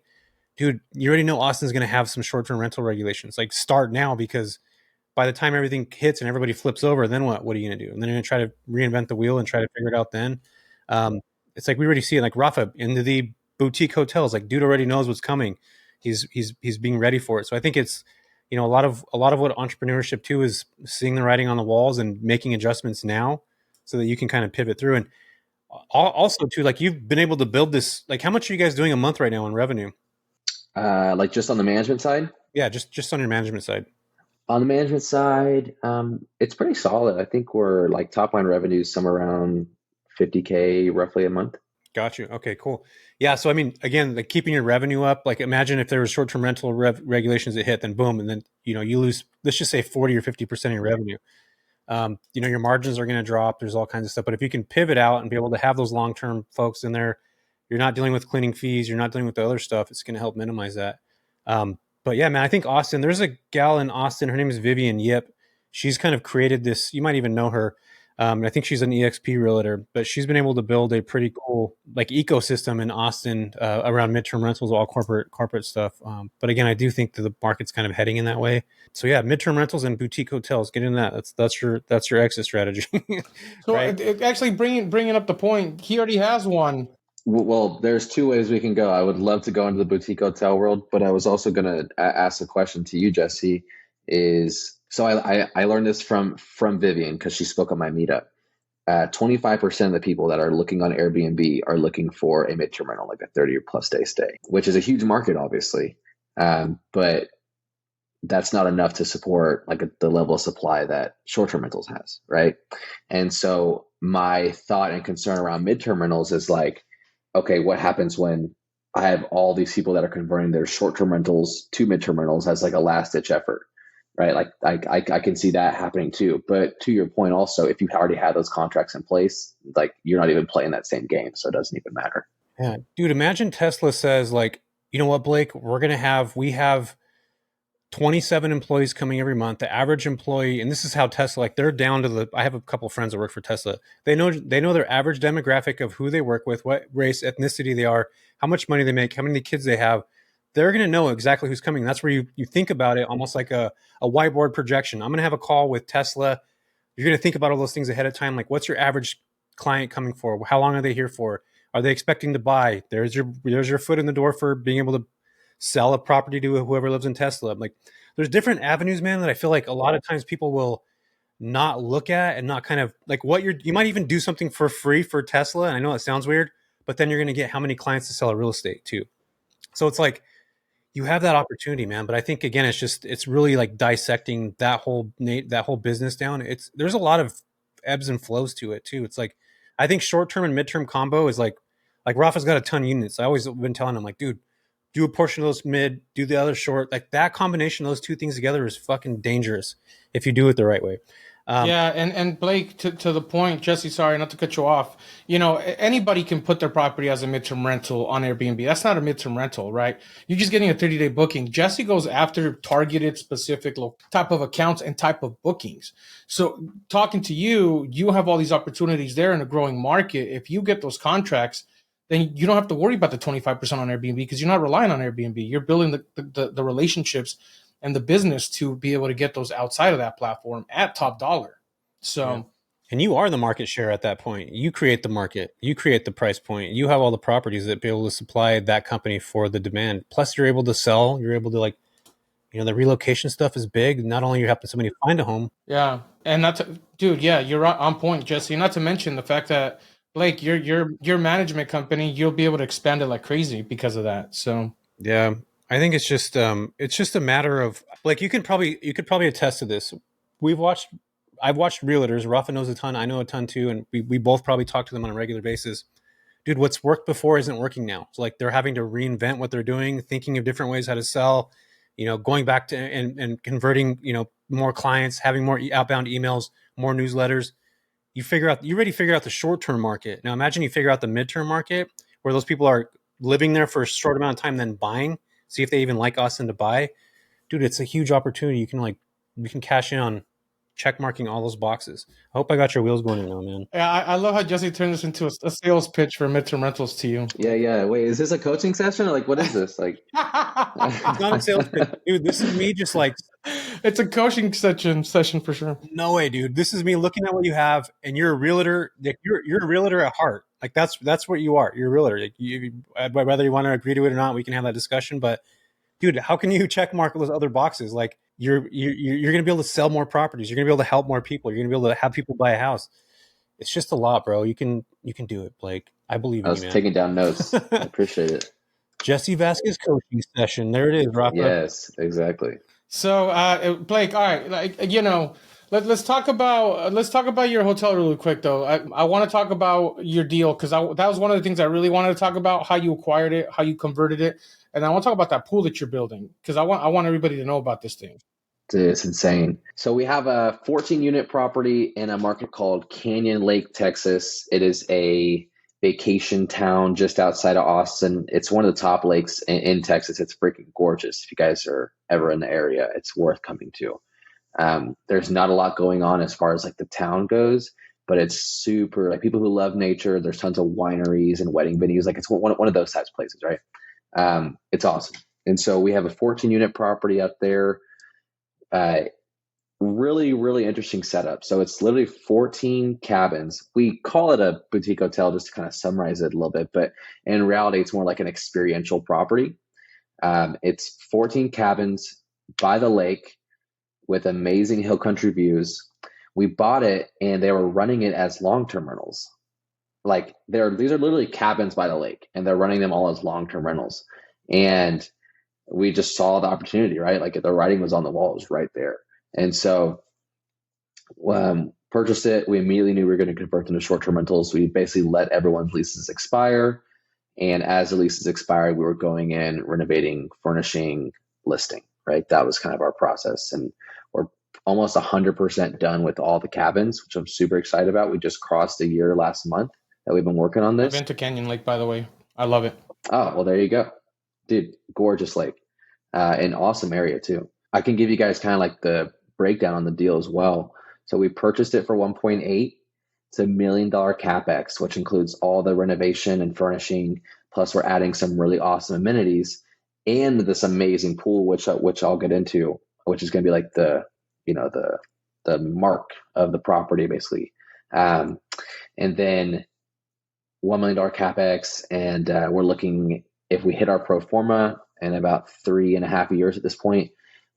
Speaker 3: Dude, you already know Austin's going to have some short-term rental regulations. Like start now, because by the time everything hits and everybody flips over, then what? What are you going to do? And then you're going to try to reinvent the wheel and try to figure it out then. It's like we already see it. Like Rafa into the boutique hotels, like dude already knows what's coming. He's being ready for it. So I think it's, you know, a lot of what entrepreneurship too is seeing the writing on the walls and making adjustments now so that you can kind of pivot through. And also too, like you've been able to build this. Like how much are you guys doing a month right now in revenue?
Speaker 4: Like just on the management side?
Speaker 3: Yeah, just on your management side.
Speaker 4: On the management side, it's pretty solid. I think we're like top line revenues somewhere around 50K roughly a month.
Speaker 3: Got you. Okay, cool. Yeah. So, I mean, again, like keeping your revenue up, like imagine if there was short-term rental regulations that hit, then boom. And then, you know, you lose, let's just say 40 or 50% of your revenue. You know, your margins are going to drop. There's all kinds of stuff, but if you can pivot out and be able to have those long-term folks in there, you're not dealing with cleaning fees. You're not dealing with the other stuff. It's going to help minimize that. But yeah, man, I think Austin, there's a gal in Austin. Her name is Vivian Yip. She's kind of created this, you might even know her. I think she's an EXP realtor, but she's been able to build a pretty cool like ecosystem in Austin around midterm rentals, all corporate stuff. But again, I do think that the market's kind of heading in that way. So yeah, midterm rentals and boutique hotels, get in that. That's your exit strategy.
Speaker 2: So
Speaker 3: right?
Speaker 2: actually bringing up the point, he already has one.
Speaker 4: Well, there's two ways we can go. I would love to go into the boutique hotel world, but I was also going to ask a question to you, Jesse. So I learned this from Vivian because she spoke on my meetup. 25% of the people that are looking on Airbnb are looking for a midterm rental, like a 30 or plus day stay, which is a huge market, obviously. But that's not enough to support like the level of supply that short-term rentals has, right? And so my thought and concern around midterm rentals is like, okay, what happens when I have all these people that are converting their short-term rentals to midterm rentals as like a last-ditch effort, right? Like I can see that happening too. But to your point also, if you already have those contracts in place, like you're not even playing that same game, so it doesn't even matter.
Speaker 3: Yeah, dude, imagine Tesla says like, you know what, Blake, we have 27 employees coming every month. The average employee, and this is how Tesla, like they're down to I have a couple of friends that work for Tesla. They know their average demographic of who they work with, what race, ethnicity they are, how much money they make, how many kids they have. They're going to know exactly who's coming. That's where you think about it almost like a whiteboard projection. I'm going to have a call with Tesla. You're going to think about all those things ahead of time. Like what's your average client coming for? How long are they here for? Are they expecting to buy? There's your foot in the door for being able to sell a property to whoever lives in Tesla. Like there's different avenues, man, that I feel like a lot of times people will not look at and not kind of like you might even do something for free for Tesla. And I know it sounds weird, but then you're going to get how many clients to sell a real estate too. So it's like, you have that opportunity, man. But I think again, it's really like dissecting that whole business down. There's a lot of ebbs and flows to it too. It's like, I think short-term and midterm combo is like Rafa's got a ton of units. I always been telling him like, dude, do a portion of those mid, do the other short. Like that combination of those two things together is fucking dangerous if you do it the right way.
Speaker 2: Yeah, and Blake, to the point, Jesse, sorry, not to cut you off. You know, anybody can put their property as a midterm rental on Airbnb. That's not a midterm rental, right? You're just getting a 30-day booking. Jesse goes after targeted, specific type of accounts and type of bookings. So talking to you, you have all these opportunities there in a growing market. If you get those contracts, then you don't have to worry about the 25% on Airbnb because you're not relying on Airbnb. You're building the relationships and the business to be able to get those outside of that platform at top dollar. So,
Speaker 3: yeah. And you are the market share at that point. You create the market, you create the price point, you have all the properties that be able to supply that company for the demand. Plus you're able to sell, you're able to like, you know, the relocation stuff is big. Not only are you helping somebody find a home.
Speaker 2: Yeah. And dude, yeah, you're on point, Jesse. Not to mention the fact that Blake, your management company, you'll be able to expand it like crazy because of that. So
Speaker 3: yeah. I think it's just a matter of like you could probably attest to this. I've watched realtors. Rafa knows a ton. I know a ton too, and we both probably talk to them on a regular basis. Dude, what's worked before isn't working now. So like they're having to reinvent what they're doing, thinking of different ways how to sell. Going back to and converting more clients, having more outbound emails, more newsletters. You already figure out the short-term market. Now imagine you figure out the midterm market where those people are living there for a short amount of time, then buying, see if they even like us and to buy. Dude, it's a huge opportunity. You can cash in on check marking all those boxes. I hope I got your wheels going now, man.
Speaker 2: Yeah, I love how Jesse turned this into a sales pitch for midterm rentals to you.
Speaker 4: Yeah. Wait, is this a coaching session or like what is this? Like,
Speaker 3: It's not a sales pitch, dude. This is me just like
Speaker 2: it's a coaching session for sure.
Speaker 3: no way, dude. This is me looking at what you have, and you're a realtor. You're a realtor at heart. Like that's what you are. You're a realtor. Like, whether you want to agree to it or not, we can have that discussion. But dude, how can you check mark those other boxes? Like you're going to be able to sell more properties. You're going to be able to help more people. You're going to be able to have people buy a house. It's just a lot, bro. You can do it, Blake. I believe in you, man.
Speaker 4: I was taking down notes. I appreciate it.
Speaker 3: Jesse Vasquez coaching session. There it is, Rafa.
Speaker 4: Yes, exactly.
Speaker 2: So, Blake, all right, let's talk about your hotel really quick though. I want to talk about your deal because that was one of the things I really wanted to talk about, how you acquired it, how you converted it, and I want to talk about that pool that you're building because I want everybody to know about this thing.
Speaker 4: It's insane. So we have a 14-unit property in a market called Canyon Lake, Texas. It is a vacation town just outside of Austin. It's one of the top lakes in Texas. It's freaking gorgeous. If you guys are ever in the area, it's worth coming to. There's not a lot going on as far as like the town goes, but it's super like people who love nature. There's tons of wineries and wedding venues. Like it's one of those types of places, right? It's awesome. And so we have a 14-unit property up there. Really, really interesting setup. So it's literally 14 cabins. We call it a boutique hotel just to kind of summarize it a little bit, but in reality, it's more like an experiential property. It's 14 cabins by the lake with amazing hill country views. We bought it and they were running it as long-term rentals. Like these are literally cabins by the lake and they're running them all as long-term rentals. And we just saw the opportunity, right? Like the writing was on the wall, it was right there. And so purchased it. We immediately knew we were going to convert them to short-term rentals. We basically let everyone's leases expire. And as the leases expired, we were going in, renovating, furnishing, listing, right? That was kind of our process. And we're almost 100% done with all the cabins, which I'm super excited about. We just crossed a year last month that we've been working on this.
Speaker 2: I've been to Canyon Lake, by the way. I love it.
Speaker 4: Oh, well, there you go. Dude, gorgeous lake. An awesome area too. I can give you guys kind of like the breakdown on the deal as well. So we purchased it for 1.8. It's $1 million capex, which includes all the renovation and furnishing. Plus, we're adding some really awesome amenities and this amazing pool, which I'll get into, which is going to be like the mark of the property, basically. And then $1 million capex, and we're looking, if we hit our pro forma in about 3.5 years at this point,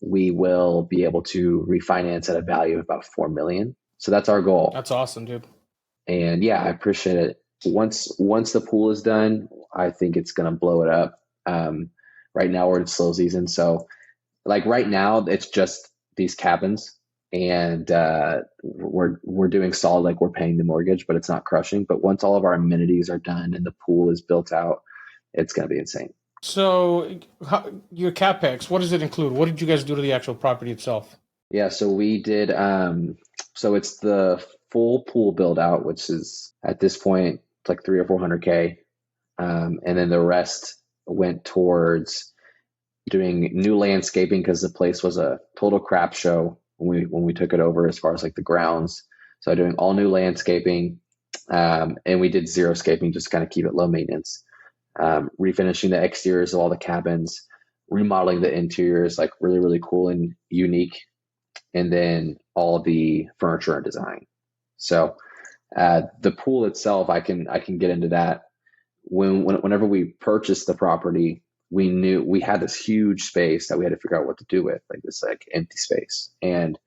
Speaker 4: we will be able to refinance at a value of about $4 million. So that's our goal.
Speaker 2: That's awesome, dude.
Speaker 4: And yeah, I appreciate it. Once the pool is done, I think it's going to blow it up. Right now we're in slow season. So like right now it's just these cabins and we're doing solid, like we're paying the mortgage, but it's not crushing. But once all of our amenities are done and the pool is built out, it's going to be insane.
Speaker 2: So your capex, what does it include? What did you guys do to the actual property itself?
Speaker 4: Yeah, so we did, so it's the full pool build out, which is at this point, it's like 300 or 400K. And then the rest went towards doing new landscaping because the place was a total crap show when we took it over as far as like the grounds. So doing all new landscaping, and we did zero scaping, just kind of keep it low maintenance. Refinishing the exteriors of all the cabins, remodeling the interiors, like really, really cool and unique. And then all the furniture and design. So the pool itself, I can get into that. Whenever we purchased the property, we knew we had this huge space that we had to figure out what to do with, like this like empty space. And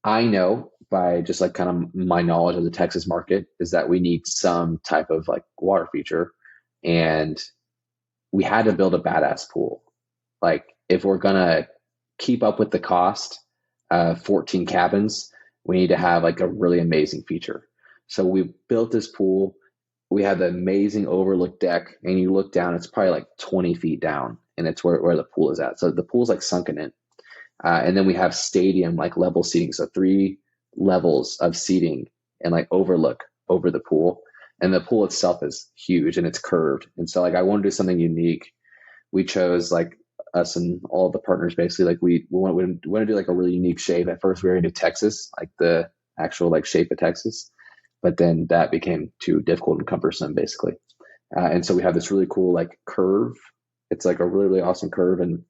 Speaker 4: I know by just like kind of my knowledge of the Texas market is that we need some type of like water feature. And we had to build a badass pool. like if we're gonna keep up with the cost of 14 cabins, we need to have like a really amazing feature. So we built this pool. We have the amazing overlook deck, and you look down, it's probably like 20 feet down, and it's where the pool is at. So the pool's like sunken in. And then we have stadium like level seating. So 3 levels of seating and like overlook over the pool. And the pool itself is huge and it's curved. And so like I want to do something unique. We chose like us and all of the partners basically like we want to do like a really unique shape. At first we were going to do Texas, like the actual like shape of Texas, but then that became too difficult and cumbersome basically. And so we have this really cool like curve. It's like a really, really awesome curve, and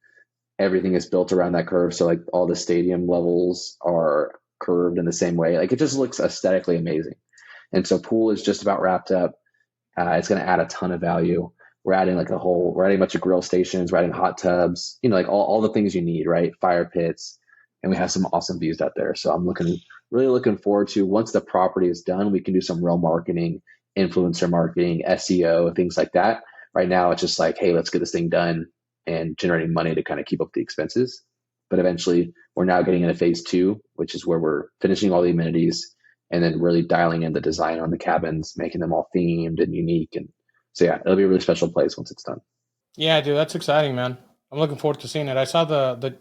Speaker 4: everything is built around that curve. So like all the stadium levels are curved in the same way. Like it just looks aesthetically amazing. And so pool is just about wrapped up. It's going to add a ton of value. We're adding we're adding a bunch of grill stations, we're adding hot tubs, like all the things you need, right? Fire pits. And we have some awesome views out there. So I'm really looking forward to, once the property is done, we can do some real marketing, influencer marketing, SEO, things like that. Right now, it's just like, hey, let's get this thing done and generating money to kind of keep up the expenses. But eventually we're now getting into phase 2, which is where we're finishing all the amenities and then really dialing in the design on the cabins, making them all themed and unique. And so, yeah, it'll be a really special place once it's done.
Speaker 2: Yeah, dude, that's exciting, man. I'm looking forward to seeing it. I saw the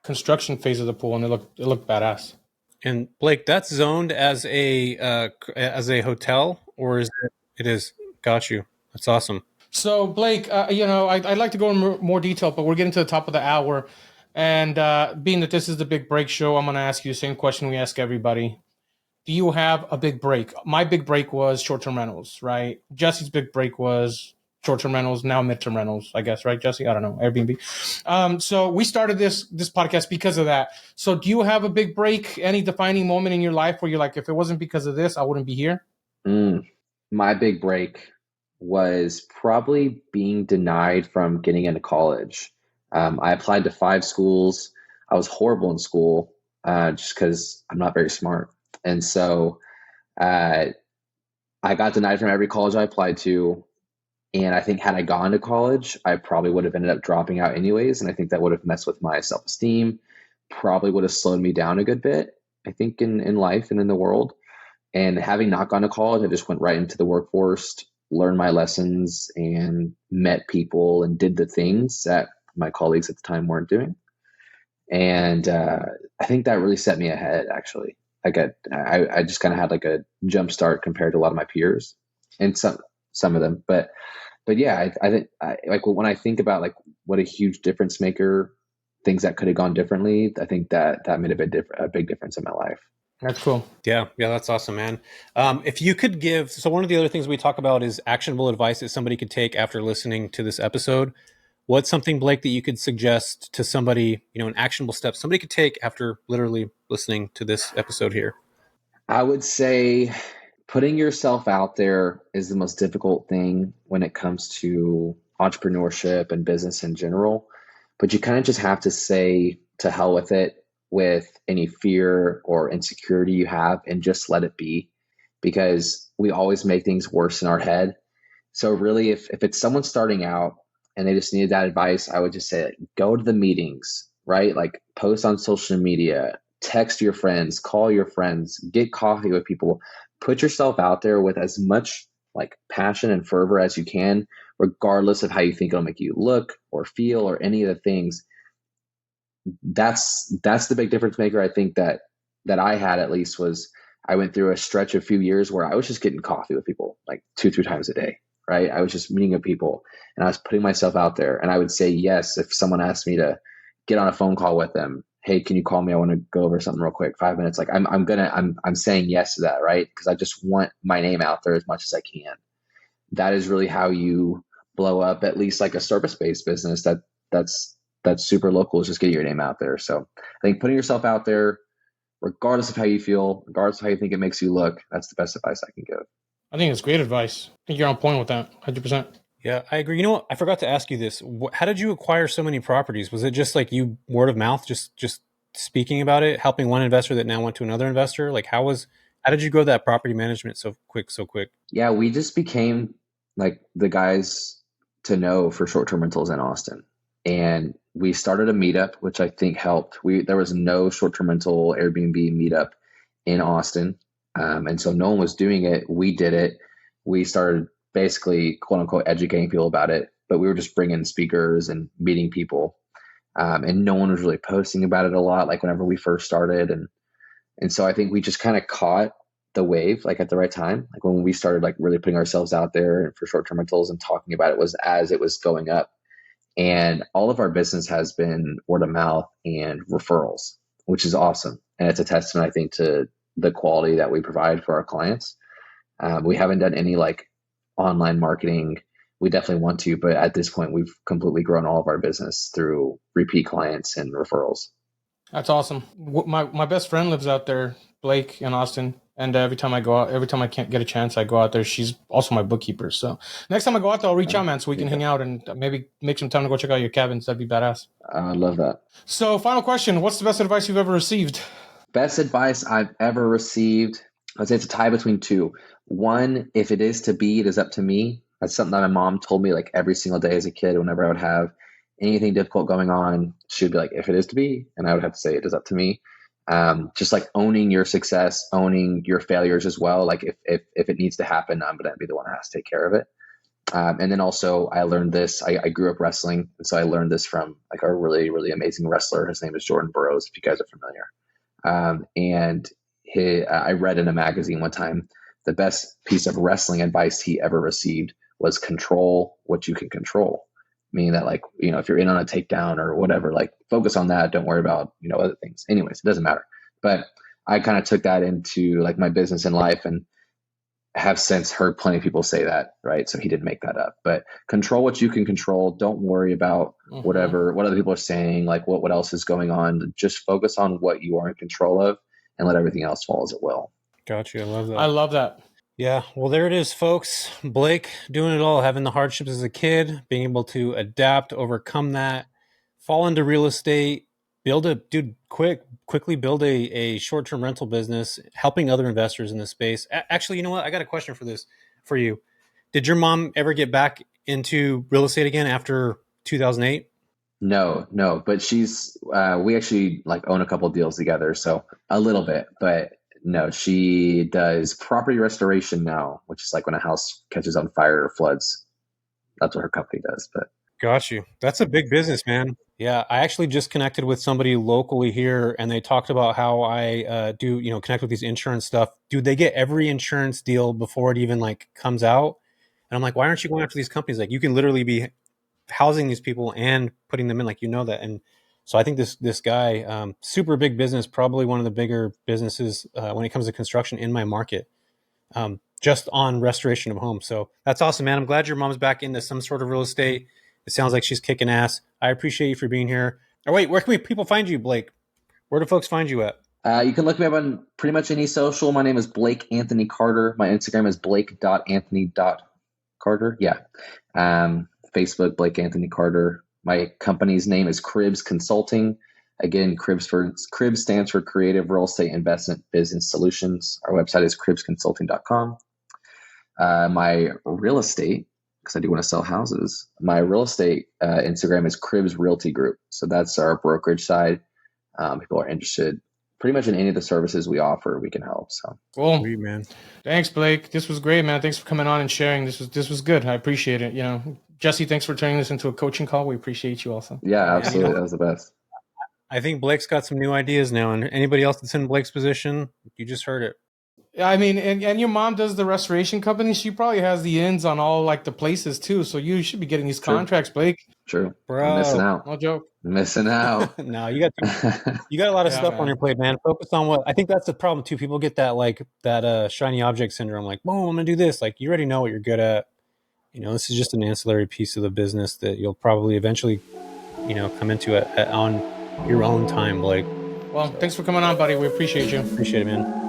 Speaker 2: construction phase of the pool, and it looked badass.
Speaker 3: And Blake, that's zoned as a hotel, or is it? It is. Got you. That's awesome.
Speaker 2: So Blake, I'd like to go in more detail, but we're getting to the top of the hour, and being that this is the big break show, I'm going to ask you the same question we ask everybody. Do you have a big break? My big break was short-term rentals, right? Jesse's big break was short-term rentals, now midterm rentals, I guess, right, Jesse? I don't know, Airbnb. So we started this podcast because of that. So do you have a big break, any defining moment in your life where you're like, if it wasn't because of this, I wouldn't be here?
Speaker 4: My big break was probably being denied from getting into college. I applied to 5 schools. I was horrible in school just because I'm not very smart. And so I got denied from every college I applied to. And I think had I gone to college, I probably would have ended up dropping out anyways. And I think that would have messed with my self-esteem, probably would have slowed me down a good bit, I think, in life and in the world. And having not gone to college, I just went right into the workforce, learned my lessons, and met people and did the things that my colleagues at the time weren't doing. And I think that really set me ahead, actually. I just kind of had like a jump start compared to a lot of my peers and some of them. But yeah, I think like when I think about like what a huge difference maker, things that could have gone differently, I think that made a big difference in my life.
Speaker 2: That's cool.
Speaker 3: Yeah, that's awesome, man. If you could give, so one of the other things we talk about is actionable advice that somebody could take after listening to this episode. What's something, Blake, that you could suggest to somebody, an actionable step somebody could take after literally listening to this episode here?
Speaker 4: I would say putting yourself out there is the most difficult thing when it comes to entrepreneurship and business in general. But you kind of just have to say to hell with it, with any fear or insecurity you have, and just let it be, because we always make things worse in our head. So really, if it's someone starting out and they just needed that advice, I would just say, like, go to the meetings, right? Like post on social media, text your friends, call your friends, get coffee with people, put yourself out there with as much like passion and fervor as you can, regardless of how you think it'll make you look or feel or any of the things. That's the big difference maker. I think that I had, at least, was I went through a stretch of a few years where I was just getting coffee with people like 2-3 times a day, right? I was just meeting with people and I was putting myself out there, and I would say yes if someone asked me to get on a phone call with them. Hey, can you call me? I want to go over something real quick, 5 minutes. Like I'm saying yes to that, right? Because I just want my name out there as much as I can. That is really how you blow up, at least like a service-based business that's super local, is just getting your name out there. So I think putting yourself out there, regardless of how you feel, regardless of how you think it makes you look, that's the best advice I can give.
Speaker 2: I think it's great advice. I think you're on point with that, 100%.
Speaker 3: Yeah, I agree. You know what? I forgot to ask you this. How did you acquire so many properties? Was it just like you word of mouth, just speaking about it, helping one investor that now went to another investor? Like how did you grow that property management so quick?
Speaker 4: Yeah, we just became like the guys to know for short-term rentals in Austin. And we started a meetup, which I think helped. There was no short-term rental Airbnb meetup in Austin. And so no one was doing it. We did it. We started basically, quote unquote, educating people about it, but we were just bringing speakers and meeting people. And no one was really posting about it a lot, like whenever we first started. And so I think we just kind of caught the wave, like at the right time. Like when we started like really putting ourselves out there for short-term rentals and talking about it was as it was going up. And all of our business has been word of mouth and referrals, which is awesome. And it's a testament, I think, to the quality that we provide for our clients. We haven't done any like online marketing. We definitely want to, but at this point, we've completely grown all of our business through repeat clients and referrals.
Speaker 2: That's awesome. My best friend lives out there, Blake, in Austin. And every time I can't get a chance, I go out there. She's also my bookkeeper. So next time I go out there, I'll reach out, man, so we can hang out and maybe make some time to go check out your cabins. That'd be badass.
Speaker 4: I love that.
Speaker 2: So final question, what's the best advice you've ever received?
Speaker 4: Best advice I've ever received, I'd say it's a tie between two. One, if it is to be, it is up to me. That's something that my mom told me like every single day as a kid. Whenever I would have anything difficult going on, she would be like, if it is to be, and I would have to say it is up to me. Just like owning your success, owning your failures as well. Like if it needs to happen, I'm going to be the one who has to take care of it. And then also I learned this, I grew up wrestling. And so I learned this from like a really, really amazing wrestler. His name is Jordan Burroughs, if you guys are familiar. I read in a magazine one time, the best piece of wrestling advice he ever received was control what you can control. Meaning that like, if you're in on a takedown or whatever, like focus on that. Don't worry about, other things. Anyways, it doesn't matter. But I kind of took that into like my business and life and have since heard plenty of people say that, right? So he didn't make that up, but control what you can control. Don't worry about what other people are saying, like what else is going on. Just focus on what you are in control of and let everything else fall as it will.
Speaker 3: Gotcha. I love that.
Speaker 2: I love that.
Speaker 3: Yeah, well, there it is, folks. Blake doing it all, having the hardships as a kid, being able to adapt, overcome that, fall into real estate, quickly build a short-term rental business, helping other investors in this space. Actually, you know what? I got a question for you. Did your mom ever get back into real estate again after 2008?
Speaker 4: No, but we actually like own a couple of deals together, so a little bit, but no, she does property restoration now, which is like when a house catches on fire or floods. That's what her company does. But
Speaker 3: got you. That's a big business, man. Yeah, I actually just connected with somebody locally here, and they talked about how I connect with these insurance stuff. Dude, they get every insurance deal before it even like comes out, and I'm like, why aren't you going after these companies? Like, you can literally be housing these people and putting them in, like, that. And so I think this guy, super big business, probably one of the bigger businesses when it comes to construction in my market, just on restoration of homes. So that's awesome, man. I'm glad your mom's back into some sort of real estate. It sounds like she's kicking ass. I appreciate you for being here. Oh, wait, where can people find you, Blake? Where do folks find you at?
Speaker 4: You can look me up on pretty much any social. My name is Blake Anthony Carter. My Instagram is blake.anthony.carter. Yeah. Facebook, Blake Anthony Carter. My company's name is Cribs Consulting. Again, Cribs stands for Creative Real Estate Investment Business Solutions. Our website is cribsconsulting.com. My real estate, because I do want to sell houses, my real estate Instagram is Cribs Realty Group. So that's our brokerage side. People are interested pretty much in any of the services we offer, we can help. So
Speaker 2: cool.
Speaker 3: Sweet, man.
Speaker 2: Thanks, Blake. This was great, man. Thanks for coming on and sharing. This was good. I appreciate it. Jesse, thanks for turning this into a coaching call. We appreciate you also.
Speaker 4: Yeah, absolutely. That was the best.
Speaker 3: I think Blake's got some new ideas now, and anybody else that's in Blake's position, you just heard it.
Speaker 2: I mean, and your mom does the restoration company. She probably has the ins on all like the places too. So you should be getting these contracts, Blake.
Speaker 4: True.
Speaker 3: Bro.
Speaker 4: I'm missing out.
Speaker 2: No joke.
Speaker 4: Missing out.
Speaker 3: No, you got a lot of stuff on your plate, man. Focus on what I think that's the problem too. People get that shiny object syndrome, like, boom, I'm gonna do this. Like, you already know what you're good at. This is just an ancillary piece of the business that you'll probably eventually, come into it on your own time, Blake.
Speaker 2: Well, thanks for coming on, buddy. We appreciate you.
Speaker 3: Appreciate it, man.